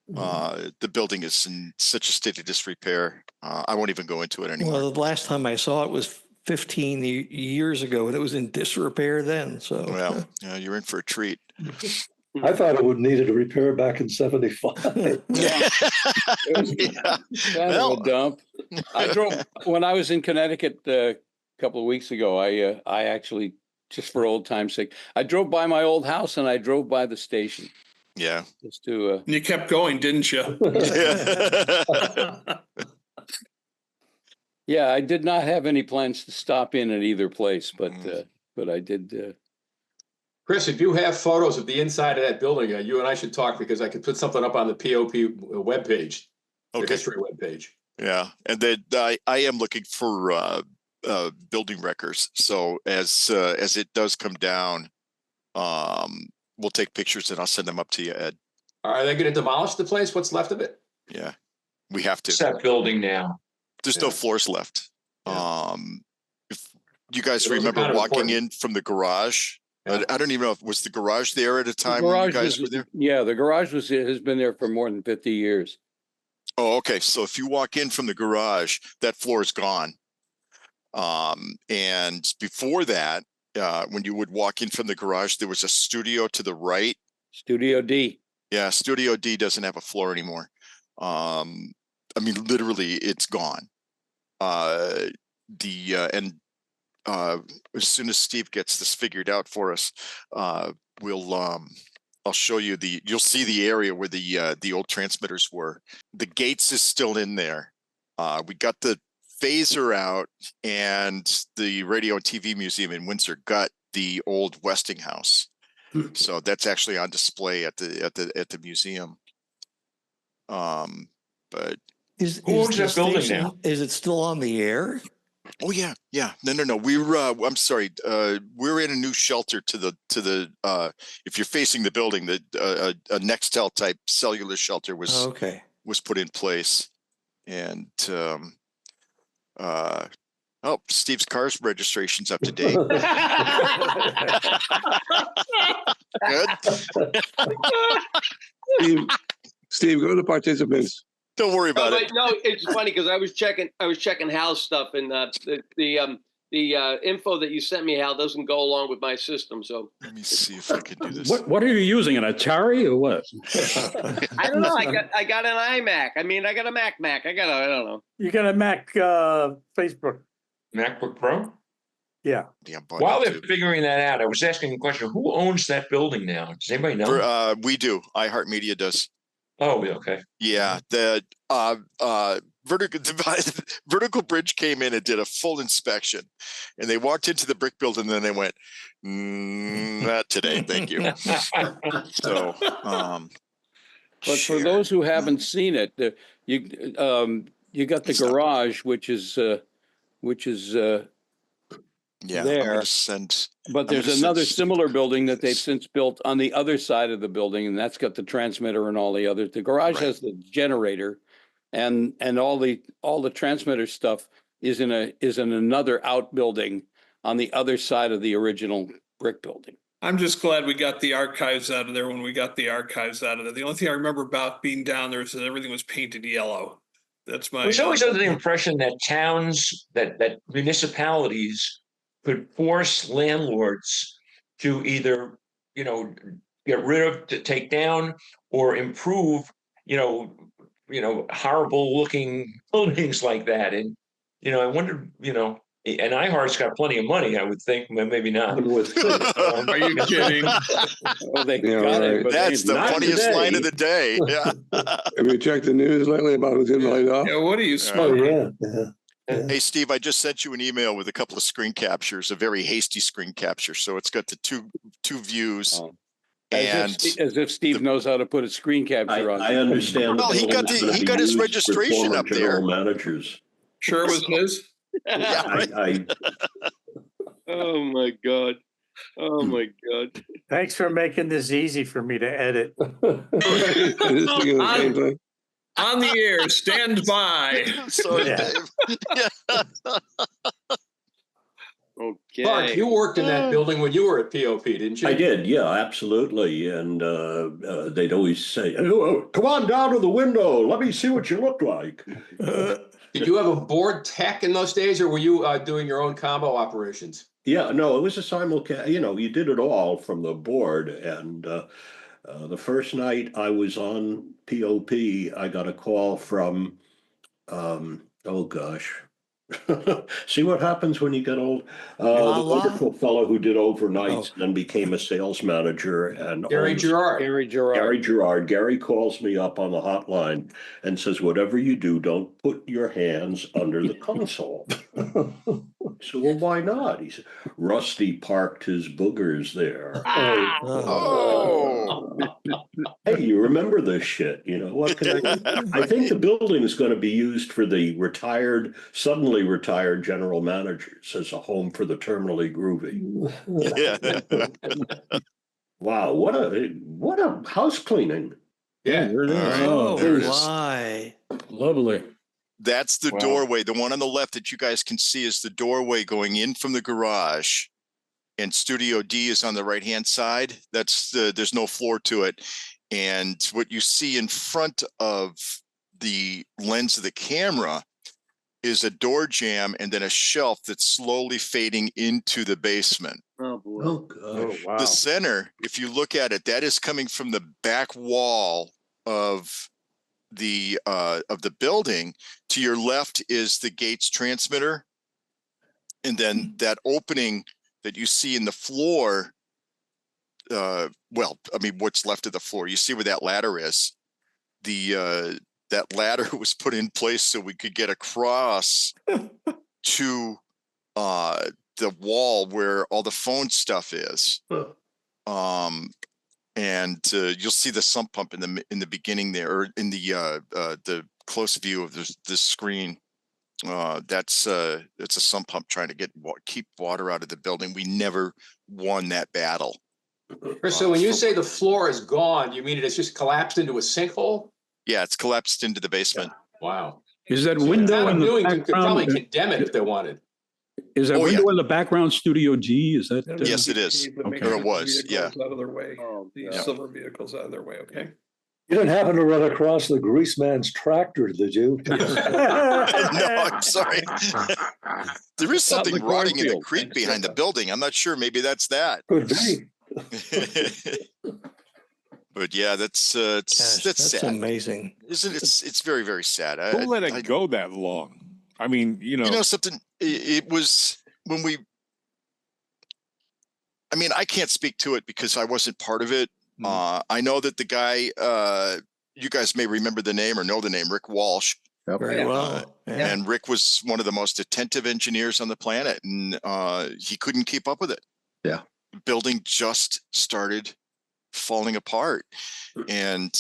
The building is in such a state of disrepair. I won't even go into it anymore. well, the last time I saw it was 15 years ago, and it was in disrepair then. So, Well, yeah, you're in for a treat. I thought it would needed a repair back in 75. Yeah. Kind of a dump. I drove when I was in Connecticut a couple of weeks ago. I actually, just for old time's sake, I drove by my old house and I drove by the station. Yeah. Just to. You kept going, didn't you? Yeah, I did not have any plans to stop in at either place, but I did. Chris, if you have photos of the inside of that building, you and I should talk because I could put something up on the POP webpage, the history webpage. Yeah, and then I am looking for building records. So as it does come down, we'll take pictures and I'll send them up to you, Ed. Are they going to demolish the place? What's left of it? Yeah, we have to. It's that building now. There's no floors left. If you guys Those are remember kind of walking important. in from the garage, Yeah. I don't even know if was the garage there at a The time when you garage guys was, were there. yeah, the garage has been there for more than 50 years. Oh, okay. So if you walk in from the garage, that floor is gone. And before that, when you would walk in from the garage, there was a studio to the right. Studio D. Yeah, Studio D doesn't have a floor anymore. I mean, literally, it's gone. As soon as Steve gets this figured out for us, I'll show you you'll see the area where the old transmitters were. The Gates is still in there. We got the phaser out, and the Radio and TV Museum in Windsor got the old Westinghouse. So that's actually on display at the museum. But is Who owns the that building station- now? Is it still on the air? oh yeah. No. I'm sorry. We're in a new shelter to the if you're facing the building, a Nextel type cellular shelter was Okay. put in place, and Steve's car's registration's up to date. Good. Steve, go to participants. Don't worry about it. No, it's funny because I was checking Hal's stuff, and the info that you sent me, Hal, doesn't go along with my system. So Let me see if I can do this. What are you using? An Atari or what? I don't know. I got an iMac. I mean, I got a Mac. I don't know. You got a Mac Facebook. MacBook Pro? Yeah. Yeah, While they're figuring that out, I was asking a question. Who owns that building now? Does anybody know? We do. iHeartMedia does. Oh, okay. Yeah, the Vertical Bridge came in and did a full inspection, and they walked into the brick building, and then they went, "Not today, thank you." So, But for those who haven't seen it, you got the garage, which is yeah, there. I'm gonna send. But there's another similar building that they've since built on the other side of the building, and that's got the transmitter and all the others. The garage has the generator, and all the transmitter stuff is in another outbuilding on the other side of the original brick building. I'm just glad we got the archives out of there when we got the archives out of there. The only thing I remember about being down there is that everything was painted yellow. That's my. I was always under the impression that towns, that municipalities could force landlords to either, get rid of, to take down, or improve, horrible looking buildings like that. And, I wondered, and iHeart's got plenty of money, I would think, maybe not. Are you kidding? Well, they Yeah, got it, right. but That's the not funniest today. line of the day. Yeah. Have you checked the news lately about who's getting laid off? Yeah, what are you Oh, smoking? yeah. Hey, Steve, I just sent you an email with a couple of screen captures, a very hasty screen capture. So it's got the two views. As if Steve knows how to put a screen capture on. I understand. Well, he got his registration up there. Managers. Sure it was his? Oh my God. Oh my God. Thanks for making this easy for me to edit. Just thinking the same thing. On the air, stand by. Sorry, Yeah. Dave. Okay. Clark, you worked in that building when you were at POP, didn't you? I did, yeah, absolutely. And they'd always say, "Oh, come on down to the window. Let me see what you look like." Did you have a board tech in those days, or were you doing your own combo operations? Yeah, no, it was a simulcast. You did it all from the board. And the first night I was on POP, I got a call from, oh gosh. See what happens when you get old? The wonderful fellow who did overnights and then became a sales manager. And Gary Gerard. Gary Gerard. Gary calls me up on the hotline and says, "Whatever you do, don't put your hands under the console." So, well, why not? He said, "Rusty parked his boogers there." Oh. Hey, you remember this shit? What can I do? I think the building is going to be used for the suddenly retired general managers as a home for the terminally groovy. Yeah. Wow, what a house cleaning. Yeah. There it is. Oh, there it is. Why? Lovely. That's the doorway. The one on the left that you guys can see is the doorway going in from the garage. And Studio D is on the right-hand side. There's no floor to it. And what you see in front of the lens of the camera is a door jamb and then a shelf that's slowly fading into the basement. Oh, boy. Oh, gosh. Oh, wow. The center, if you look at it, that is coming from the back wall of the building. To your left is the Gates transmitter. And then that opening that you see in the floor, what's left of the floor, you see where that ladder is. That ladder was put in place so we could get across to the wall where all the phone stuff is. And you'll see the sump pump in the beginning there, or in the close view of the screen. That's a sump pump trying to keep water out of the building. We never won that battle. Chris, so when you say the floor is gone, you mean it's just collapsed into a sinkhole? Yeah, it's collapsed into the basement. Wow. Is that window in the Newington could probably background? condemn it if they wanted. Is that window in the background Studio G? Is that? Yes, it is. Okay. Or it was. Yeah. Out of their way. yeah. Silver vehicles out of their way. Okay. You didn't happen to run across the grease man's tractor, did you? No, I'm sorry. There is Out in something the rotting in the cornfield. creek behind the building. I'm not sure. Maybe that's that. Could be. But yeah, that's Gosh, that's sad. amazing. Isn't it? It's very, very sad. Who let it go that long? I mean, You know something? It was when we. I mean, I can't speak to it because I wasn't part of it. I know that the guy, you guys may remember the name or know the name, Rick Walsh. Very well. Yeah. And Rick was one of the most attentive engineers on the planet, and he couldn't keep up with it. Yeah. The building just started falling apart. And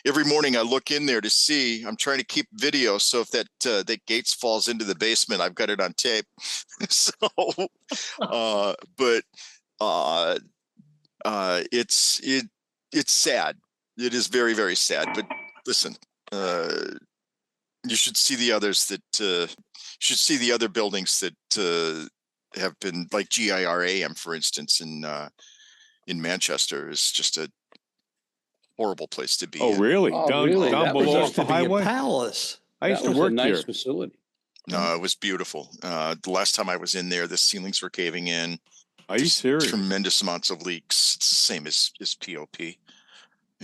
every morning I look in there to see, I'm trying to keep video. So if that Gates falls into the basement, I've got it on tape. So, it's sad. It is very, very sad. But listen, you should see the others should see the other buildings that have been, like GIRAM, for instance, in Manchester, is just a horrible place to be. Oh, really? Down That was below used the to be a highway? palace. I used to That was work a nice there. facility. No, it was beautiful. The last time I was in there, the ceilings were caving in. Are you serious? Tremendous amounts of leaks. It's the same as POP.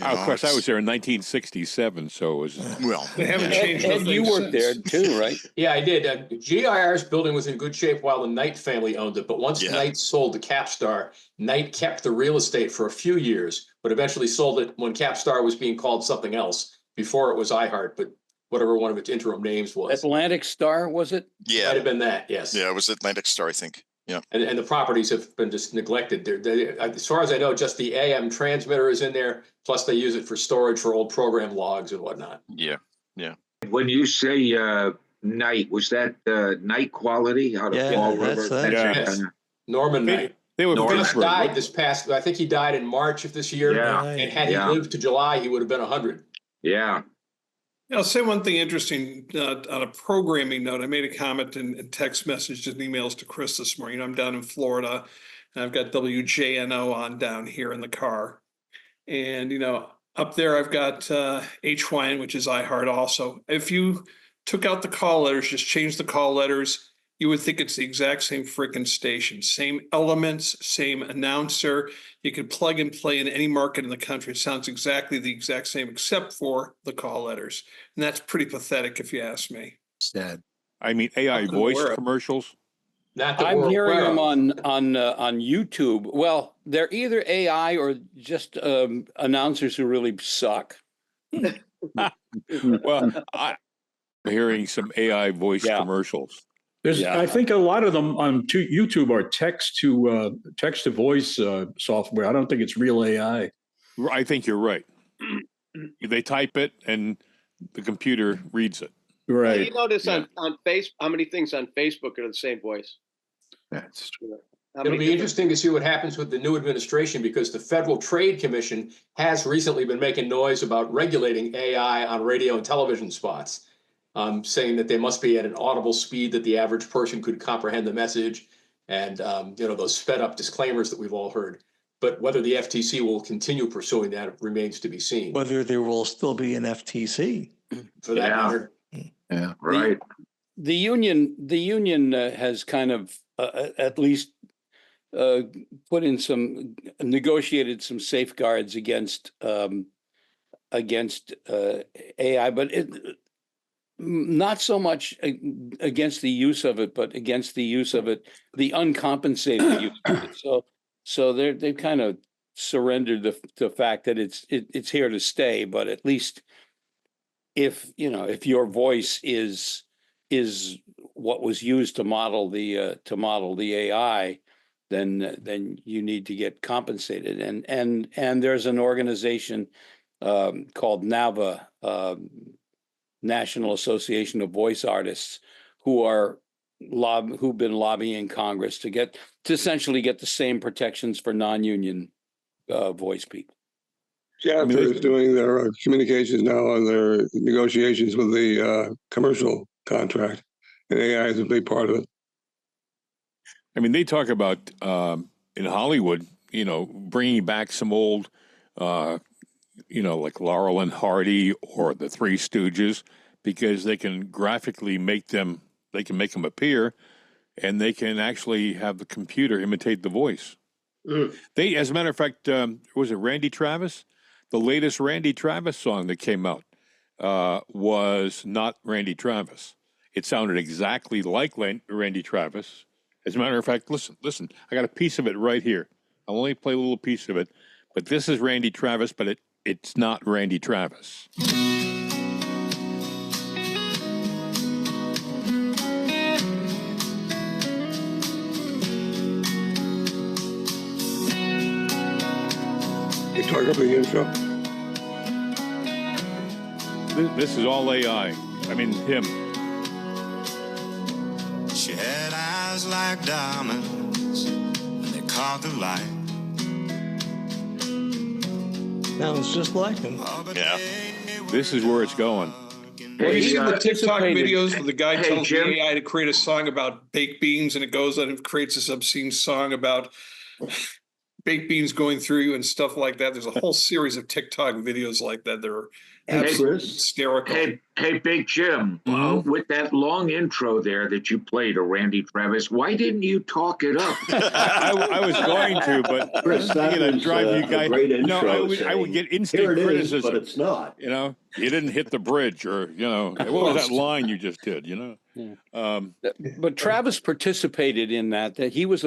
Of course, I was there in 1967, so it was. Well, They haven't changed. And you worked there too, right? Yeah, I did. GIR's building was in good shape while the Knight family owned it, but once Knight sold to Capstar, Knight kept the real estate for a few years, but eventually sold it when Capstar was being called something else. Before it was iHeart, but whatever one of its interim names was. Atlantic Star, was it? Yeah. Might have been that, yes. Yeah, it was Atlantic Star, I think. Yeah. And the properties have been just neglected. As far as I know, just the AM transmitter is in there, plus they use it for storage for old program logs and whatnot. Yeah, yeah. When you say Knight, was that Knight Quality out of Fall River? Yes. Norman Knight. They were Norman Pittsburgh, died right? this past, I think he died in March of this year. Yeah. And had he lived to July, he would have been 100. Yeah. I'll say one thing interesting on a programming note. I made a comment in text messages and emails to Chris this morning. I'm down in Florida, and I've got WJNO on down here in the car. And, up there I've got HYN, which is iHeart also. If you took out the call letters, just changed the call letters, you would think it's the exact same freaking station. Same elements, same announcer. You could plug and play in any market in the country. It sounds exactly the exact same, except for the call letters. And that's pretty pathetic if you ask me. Sad. I mean, AI voice commercials. I'm hearing them on YouTube. Well, they're either AI or just announcers who really suck. Well, I'm hearing some AI voice commercials. I think a lot of them on YouTube are text to voice software. I don't think it's real AI. I think you're right. They type it and the computer reads it. Right. You notice on Facebook, how many things on Facebook are the same voice? That's true. It'll be interesting to see what happens with the new administration, because the Federal Trade Commission has recently been making noise about regulating AI on radio and television spots, saying that they must be at an audible speed that the average person could comprehend the message, and those sped up disclaimers that we've all heard. But whether the FTC will continue pursuing that remains to be seen. Whether there will still be an FTC. For that matter. Yeah, right. The union has kind of at least negotiated some safeguards against AI, but not so much against the use of it, but against the use of it, the uncompensated use of it. So they've kind of surrendered the fact that it's here to stay, but at least if your voice is what was used to model the AI, then you need to get compensated. And there's an organization called NAVA, National Association of Voice Artists, who've been lobbying Congress to essentially get the same protections for non-union voice people. JAFTA is doing their communications now on their negotiations with the commercial contract, and AI is a big part of it. I mean, they talk about in Hollywood, bringing back some old, like Laurel and Hardy or the Three Stooges, because they can graphically make them appear, and they can actually have the computer imitate the voice. They, as a matter of fact, was it Randy Travis? The latest Randy Travis song that came out was not Randy Travis. It sounded exactly like Randy Travis. As a matter of fact, listen, I got a piece of it right here. I'll only play a little piece of it, but this is Randy Travis, but it's not Randy Travis. You talk up the intro. This is all AI. I mean, him. She had eyes like diamonds when they caught the light. Sounds just like him. Yeah. This is where it's going. Have you seen the TikTok videos where the guy tells the AI to create a song about baked beans, and it goes on and creates this obscene song about baked beans going through you and stuff like that? There's a whole series of TikTok videos like that. They're absolutely hysterical. Hey, Big Jim, with that long intro there that you played of Randy Travis, why didn't you talk it up? I was going to, but Chris, that was drive you guys. great intro. No, I would get instant Here it criticism. is, but it's not. You didn't hit the bridge, or what was that line you just did? But Travis participated in that. That he was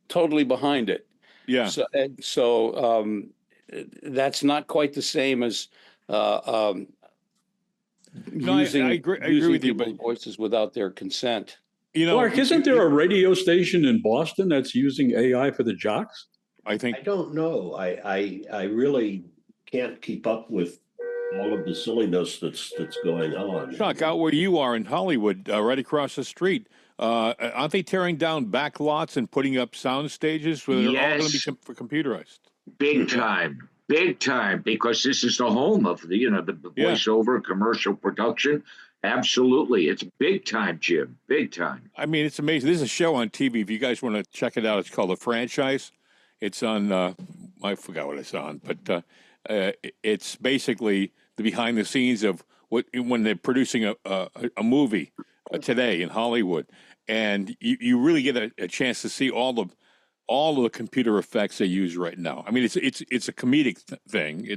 totally behind it. Yeah. So that's not quite the same as using I agree with you, people's voices without their consent. Clark, isn't there a radio station in Boston that's using AI for the jocks? I don't know. I really can't keep up with all of the silliness that's going on. Chuck, out where you are in Hollywood, right across the street, aren't they tearing down back lots and putting up sound stages where they're all going to be computerized? Big time. big time, because this is the home of the voiceover commercial production. Absolutely. It's big time, Jim. Big time. I mean, it's amazing. There's a show on TV. If you guys want to check it out, it's called The Franchise. It's on, I forgot what it's on, but it's basically the behind the scenes of when they're producing a movie today in Hollywood. And you really get a chance to see all of the computer effects they use right now. I mean, it's a comedic thing.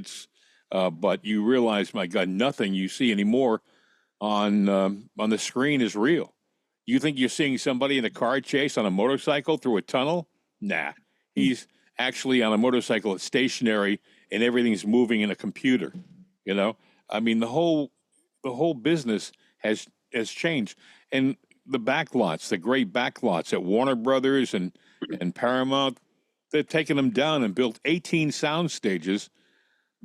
But you realize, my God, nothing you see anymore on the screen is real. You think you're seeing somebody in a car chase on a motorcycle through a tunnel? Nah, he's actually on a motorcycle. It's stationary, and everything's moving in a computer. You know, I mean, the whole business has changed, and the backlots, the great backlots at Warner Brothers and Paramount, they're taking them down and built 18 sound stages,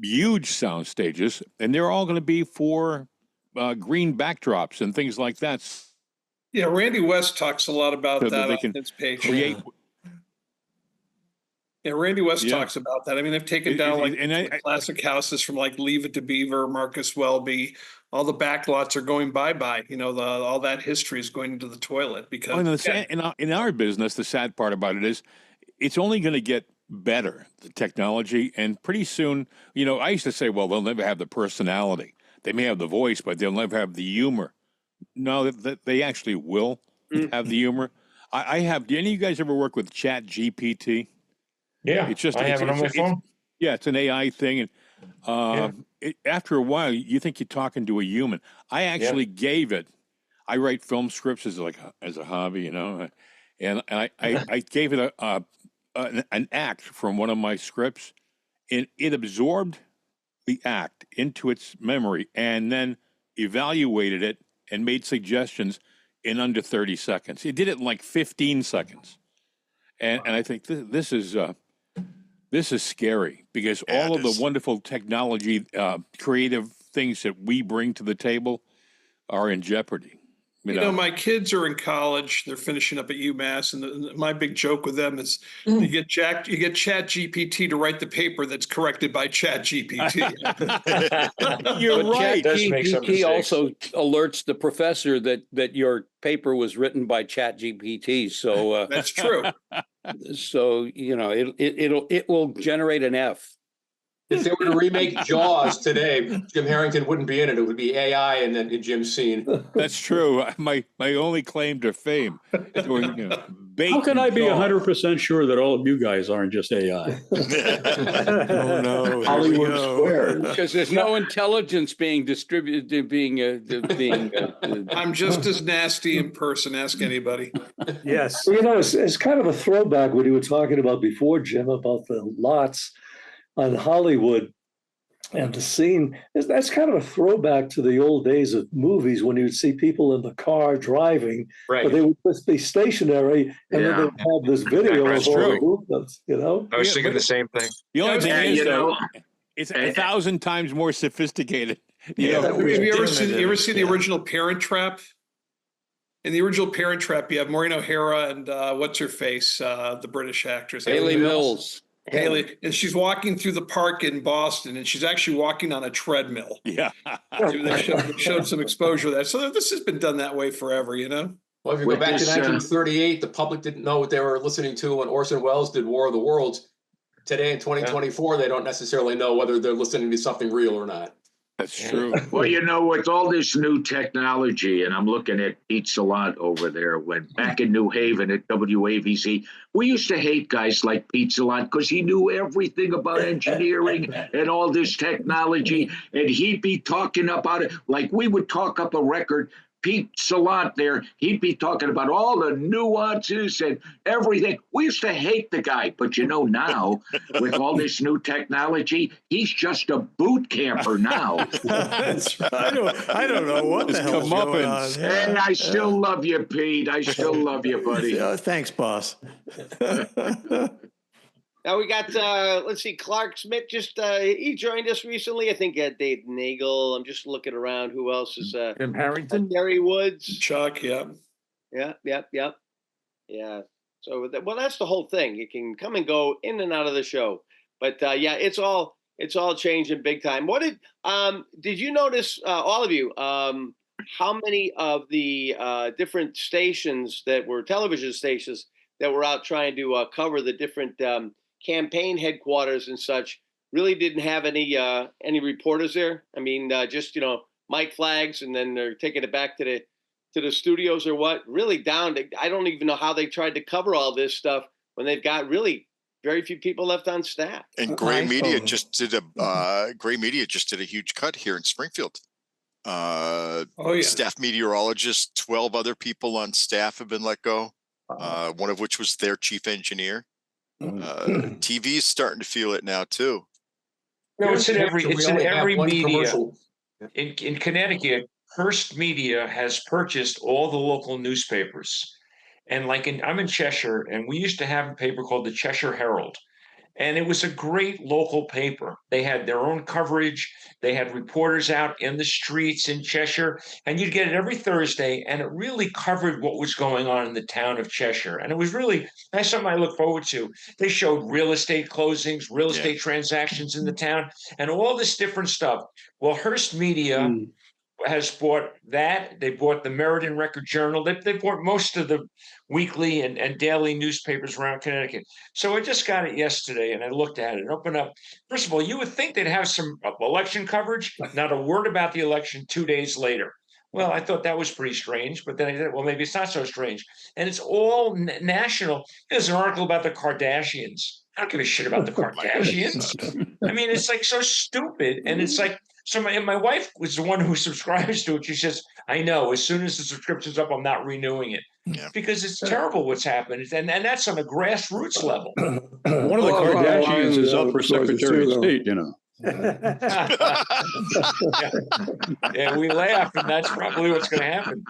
huge sound stages, and they're all going to be for green backdrops and things like that. Yeah, Randy West talks a lot about So that they on can his page. create. Yeah, Randy West Yeah. talks about that. I mean, they've taken down classic houses from like Leave It to Beaver, Marcus Welby. All the backlots are going bye-bye. You know, all that history is going into the toilet because In our business, the sad part about it is it's only going to get better, the technology, and pretty soon, you know, I used to say, well, they'll never have the personality. They may have the voice, but they'll never have the humor. No, that they actually will have the humor. I have. Do any of you guys ever work with Chat GPT? Yeah, it's just I have it on my phone. It's an AI thing, and after a while, you think you're talking to a human. I actually gave it. I write film scripts as a hobby, you know, and I gave it an act from one of my scripts, and it absorbed the act into its memory and then evaluated it and made suggestions in under 30 seconds. It did it in like 15 seconds. And I think this is scary because all of the wonderful technology, creative things that we bring to the table are in jeopardy. You know, my kids are in college. They're finishing up at UMass, and my big joke with them is you get Chat GPT to write the paper that's corrected by Chat GPT. You're But right. ChatGPT also alerts the professor that your paper was written by ChatGPT. So that's true. So you know it will generate an F. If they were to remake Jaws today, Jim Harrington wouldn't be in it. It would be AI and then Jim's scene. That's true. My only claim to fame. Is doing, you know, How can I be 100% sure that all of you guys aren't just AI? Oh no, Hollywood Squares. Because there's no intelligence being distributed, being. I'm just as nasty in person. Ask anybody. Yes. You know, it's kind of a throwback what you were talking about before, Jim, about the lots on Hollywood and the scene. That's kind of a throwback to the old days of movies when you'd see people in the car driving, but they would just be stationary and then they would have this video of all the movements, you know? I was thinking the same thing. The only thing is, you know, it's 1,000 times more sophisticated. You know, Have you ever seen the original Parent Trap? In the original Parent Trap, you have Maureen O'Hara and what's her face, the British actress Haley Mills. Haley, and she's walking through the park in Boston, and she's actually walking on a treadmill. Yeah, they showed some exposure there. So this has been done that way forever, you know. Well, if you go back to 1938, the public didn't know what they were listening to when Orson Welles did War of the Worlds. Today in 2024, they don't necessarily know whether they're listening to something real or not. That's true. Well, you know, with all this new technology, and I'm looking at Pete Salant over there, when back in New Haven at WAVC, we used to hate guys like Pete Salant because he knew everything about engineering and all this technology, and he'd be talking about it like we would talk up a record. Pete Salant there, he'd be talking about all the nuances and everything. We used to hate the guy, but you know now, with all this new technology, he's just a boot camper now. That's right. I don't know what the hell's going on. And I still love you, Pete. I still love you, buddy. Thanks, boss. Now we got, let's see, Clark Smith just, he joined us recently. I think Dave Nagel. I'm just looking around. Who else is, Jim Harrington? Gary Woods. Chuck, yeah. Yeah. So, well, that's the whole thing. You can come and go in and out of the show. But, yeah, it's all it's all changing big time. What did you notice, all of you, how many of the different stations that were television stations that were out trying to cover the different campaign headquarters and such really didn't have any reporters there? I mean, just, mic flags, and then they're taking it back to the studios or what? Really down to, I don't even know how they tried to cover all this stuff when they've got really very few people left on staff. And Gray Media just did a huge cut here in Springfield. Staff meteorologist, 12 other people on staff have been let go. One of which was their chief engineer. TV is starting to feel it now too. No, it's in every media. In Connecticut, Hearst Media has purchased all the local newspapers. And I'm in Cheshire, and we used to have a paper called the Cheshire Herald. And it was a great local paper. They had their own coverage. They had reporters out in the streets in Cheshire, and you'd get it every Thursday. And it really covered what was going on in the town of Cheshire. And it was really that's something I look forward to. They showed real estate closings, real estate transactions in the town, and all this different stuff. Well, Hearst Media has bought that. They bought the Meriden Record Journal. They bought most of the weekly and daily newspapers around Connecticut. So I just got it yesterday, and I looked at it and opened up. First of all, you would think they'd have some election coverage. Not a word about the election 2 days later. Well, I thought that was pretty strange, but then I said, well, maybe it's not so strange. And it's all national. There's an article about the Kardashians. I don't give a shit about the Kardashians. I mean, it's like so stupid. And it's like, so my wife was the one who subscribes to it. She says, I know, as soon as the subscription's up, I'm not renewing it. Because it's terrible what's happened. And that's on a grassroots level. One of the Kardashians is up for Secretary of State, Yeah, we laugh, and that's probably what's going to happen.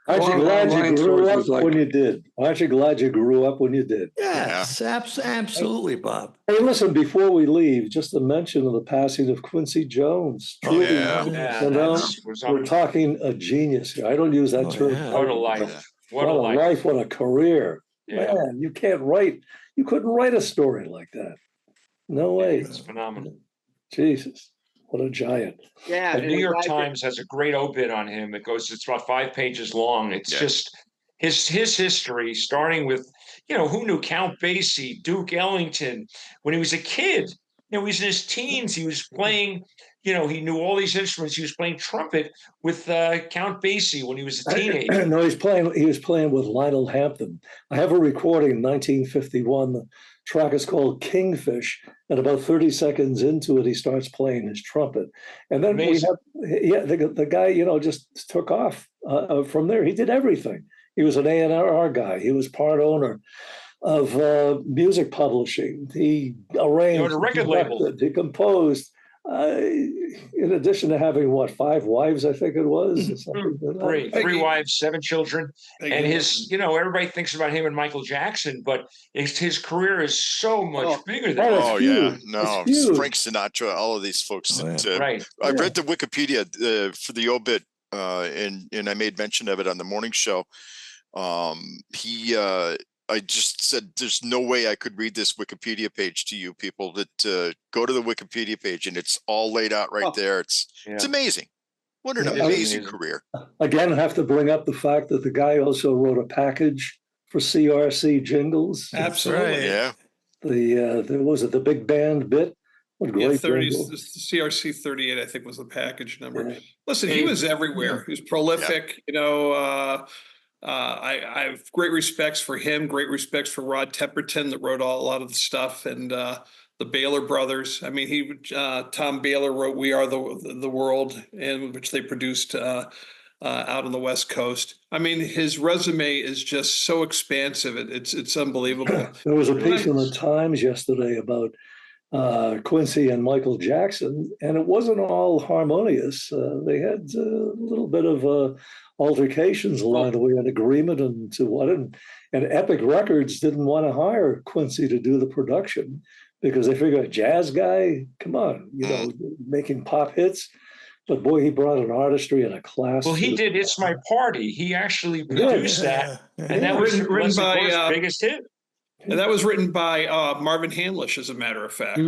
Aren't you glad you grew up when you did? Aren't you glad you grew up when you did? Yes, absolutely, Bob. Hey, listen, before we leave, just a mention of the passing of Quincy Jones. Truly, we're talking a genius here. I don't use that term. What a life. What a life, what a career. Man, you can't write. You couldn't write a story like that. No way. It's phenomenal. Jesus, what a giant. Yeah. The New York Times has a great obit on him. It's about 5 pages long. It's just his history, starting with, who knew Count Basie, Duke Ellington, when he was a kid. He was in his teens. He was playing, he knew all these instruments. He was playing trumpet with Count Basie when he was a teenager. No, he was playing with Lionel Hampton. I have a recording in 1951. The track is called Kingfish, and about 30 seconds into it, he starts playing his trumpet. And then the guy, just took off from there. He did everything. He was an A&R guy. He was part owner of music publishing. He arranged, a record label. He composed. In addition to having 5 wives, I think it was. Three wives, 7 children, and his, everybody thinks about him and Michael Jackson, but his career is so much bigger than. Frank Sinatra, all of these folks. Right. I read the Wikipedia for the obit, and I made mention of it on the morning show. I just said, there's no way I could read this Wikipedia page to you people. That go to the Wikipedia page, and it's all laid out right there. It's amazing. What an amazing career. Again, I have to bring up the fact that the guy also wrote a package for CRC jingles. Absolutely. Yeah. The big band bit? What great 30, CRC 38, I think, was the package number. Yeah. Listen, he was everywhere. He was prolific, I have great respects for him, great respects for Rod Temperton that wrote a lot of the stuff, and the Baylor brothers. I mean, Tom Baylor wrote "We Are the World," in which they produced out on the West Coast. I mean, his resume is just so expansive; it's unbelievable. There was a piece in the Times yesterday about Quincy and Michael Jackson, and it wasn't all harmonious. They had a little bit of altercations along the way, an agreement and to what, and Epic Records didn't want to hire Quincy to do the production because they figured a jazz guy, come on, making pop hits. But boy, he brought an artistry and a class. Well, he did "It's My Party." He actually produced that, and that was written by biggest hit. And that was written by Marvin Hamlish, as a matter of fact.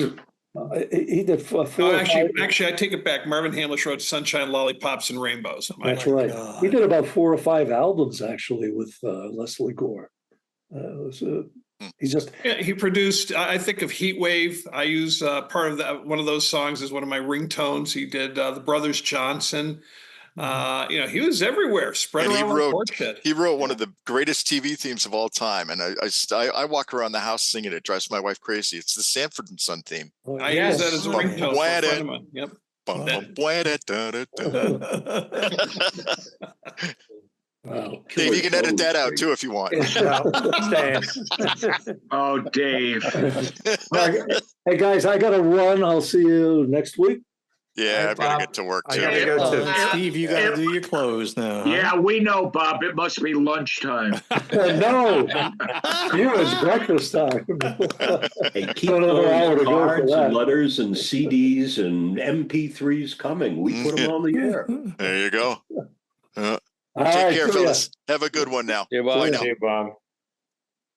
He did four. Oh, or actually, five- I take it back. Marvin Hamlish wrote "Sunshine, Lollipops, and Rainbows." That's right. He did about 4 or 5 albums actually with Leslie Gore. He's just Yeah, he produced. I think of Heat Wave. I use part of that. One of those songs as one of my ringtones. He did the Brothers Johnson. He was everywhere, spread And around like horseshit. he wrote one of the greatest TV themes of all time, and I walk around the house singing it. Drives my wife crazy. It's the Sanford and Son theme. I use that as a ringtone for a friend of mine. Yep. Wow. Dave, you can edit that out too if you want. Oh, Dave. Hey guys, I gotta run. I'll see you next week. Yeah, I've got to get to work too. I gotta go too. Steve, you gotta do your close now. Huh? Yeah, we know, Bob. It must be lunchtime. No, here it's breakfast time. Hey, keep Another hour those to go for cards that. and letters and CDs and MP3s coming. We put them on the air. There you go. All Take right, care, see ya. fellas. Have a good one now. Yeah, Bye now. Bob.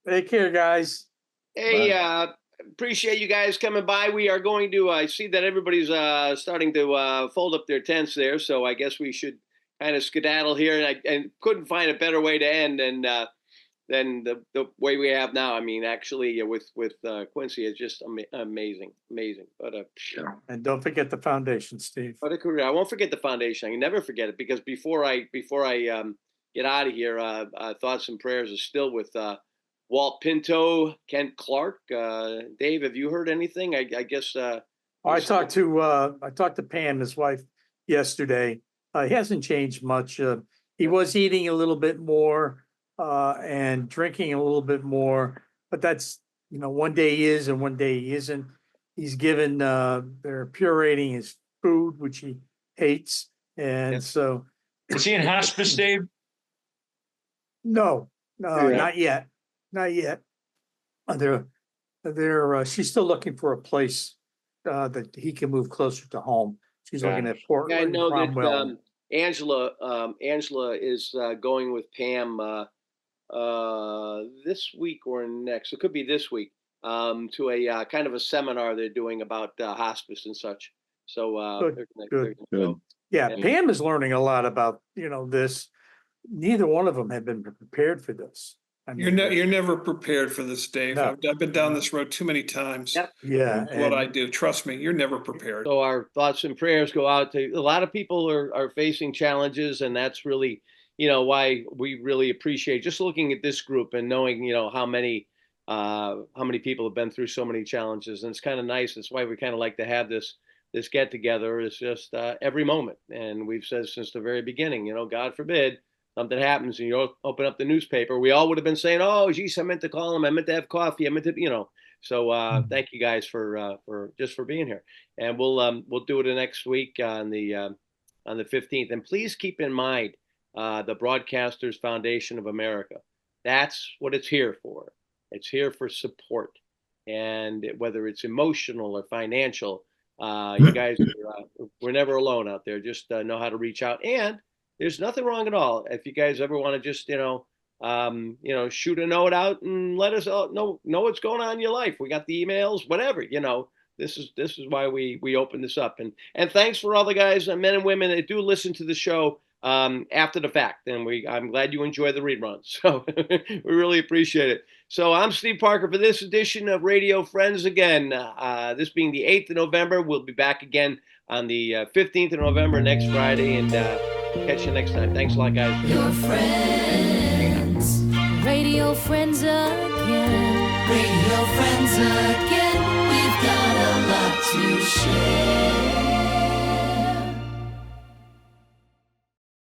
Take care, guys. Hey, appreciate you guys coming by. We are going to, I see that everybody's starting to fold up their tents there. So I guess we should kind of skedaddle here. And I couldn't find a better way to end than the way we have now. I mean, actually with Quincy, it's just amazing. But And don't forget the foundation, Steve. what a career. I won't forget the foundation. I can never forget it because before I get out of here, thoughts and prayers are still with Walt Pinto, Kent Clark. Dave, have you heard anything? I guess. I talked to Pam, his wife, yesterday. He hasn't changed much. He was eating a little bit more and drinking a little bit more, but that's, one day he is and one day he isn't. He's given, they're pureeing his food, which he hates. And so. Is he in hospice, Dave? No, not yet. Not yet. She's still looking for a place that he can move closer to home. She's looking at Portland. I know Cromwell. that Angela is going with Pam this week or next. It could be this week to a kind of a seminar they're doing about hospice and such. So Good. go. Yeah, Pam is learning a lot about this. Neither one of them have been prepared for this. I mean, You're never prepared for this, Dave. No. I've been down this road too many times. Yeah, It's what and- I do. Trust me, you're never prepared. So our thoughts and prayers go out to a lot of people are facing challenges, and that's really, why we really appreciate just looking at this group and knowing, how many people have been through so many challenges. And it's kind of nice. That's why we kind of like to have this get together is just every moment. And we've said since the very beginning, God forbid something happens and you open up the newspaper, we all would have been saying, oh, geez, I meant to call him. I meant to have coffee. I meant to, So thank you guys for being here. And we'll do it next week on the 15th. And please keep in mind the Broadcasters Foundation of America. That's what it's here for. It's here for support. And whether it's emotional or financial, you guys, we're never alone out there. Just know how to reach out. And there's nothing wrong at all. If you guys ever want to just, shoot a note out and let us know what's going on in your life. We got the emails, whatever, this is why we open this up. And thanks for all the guys, men and women that do listen to the show after the fact. And I'm glad you enjoy the reruns. So we really appreciate it. So I'm Steve Parker for this edition of Radio Friends again. This being the 8th of November, we'll be back again on the 15th of November next Friday, and catch you next time. Thanks a lot, guys. Your friends, radio friends again. Radio friends again. We've got a lot to share.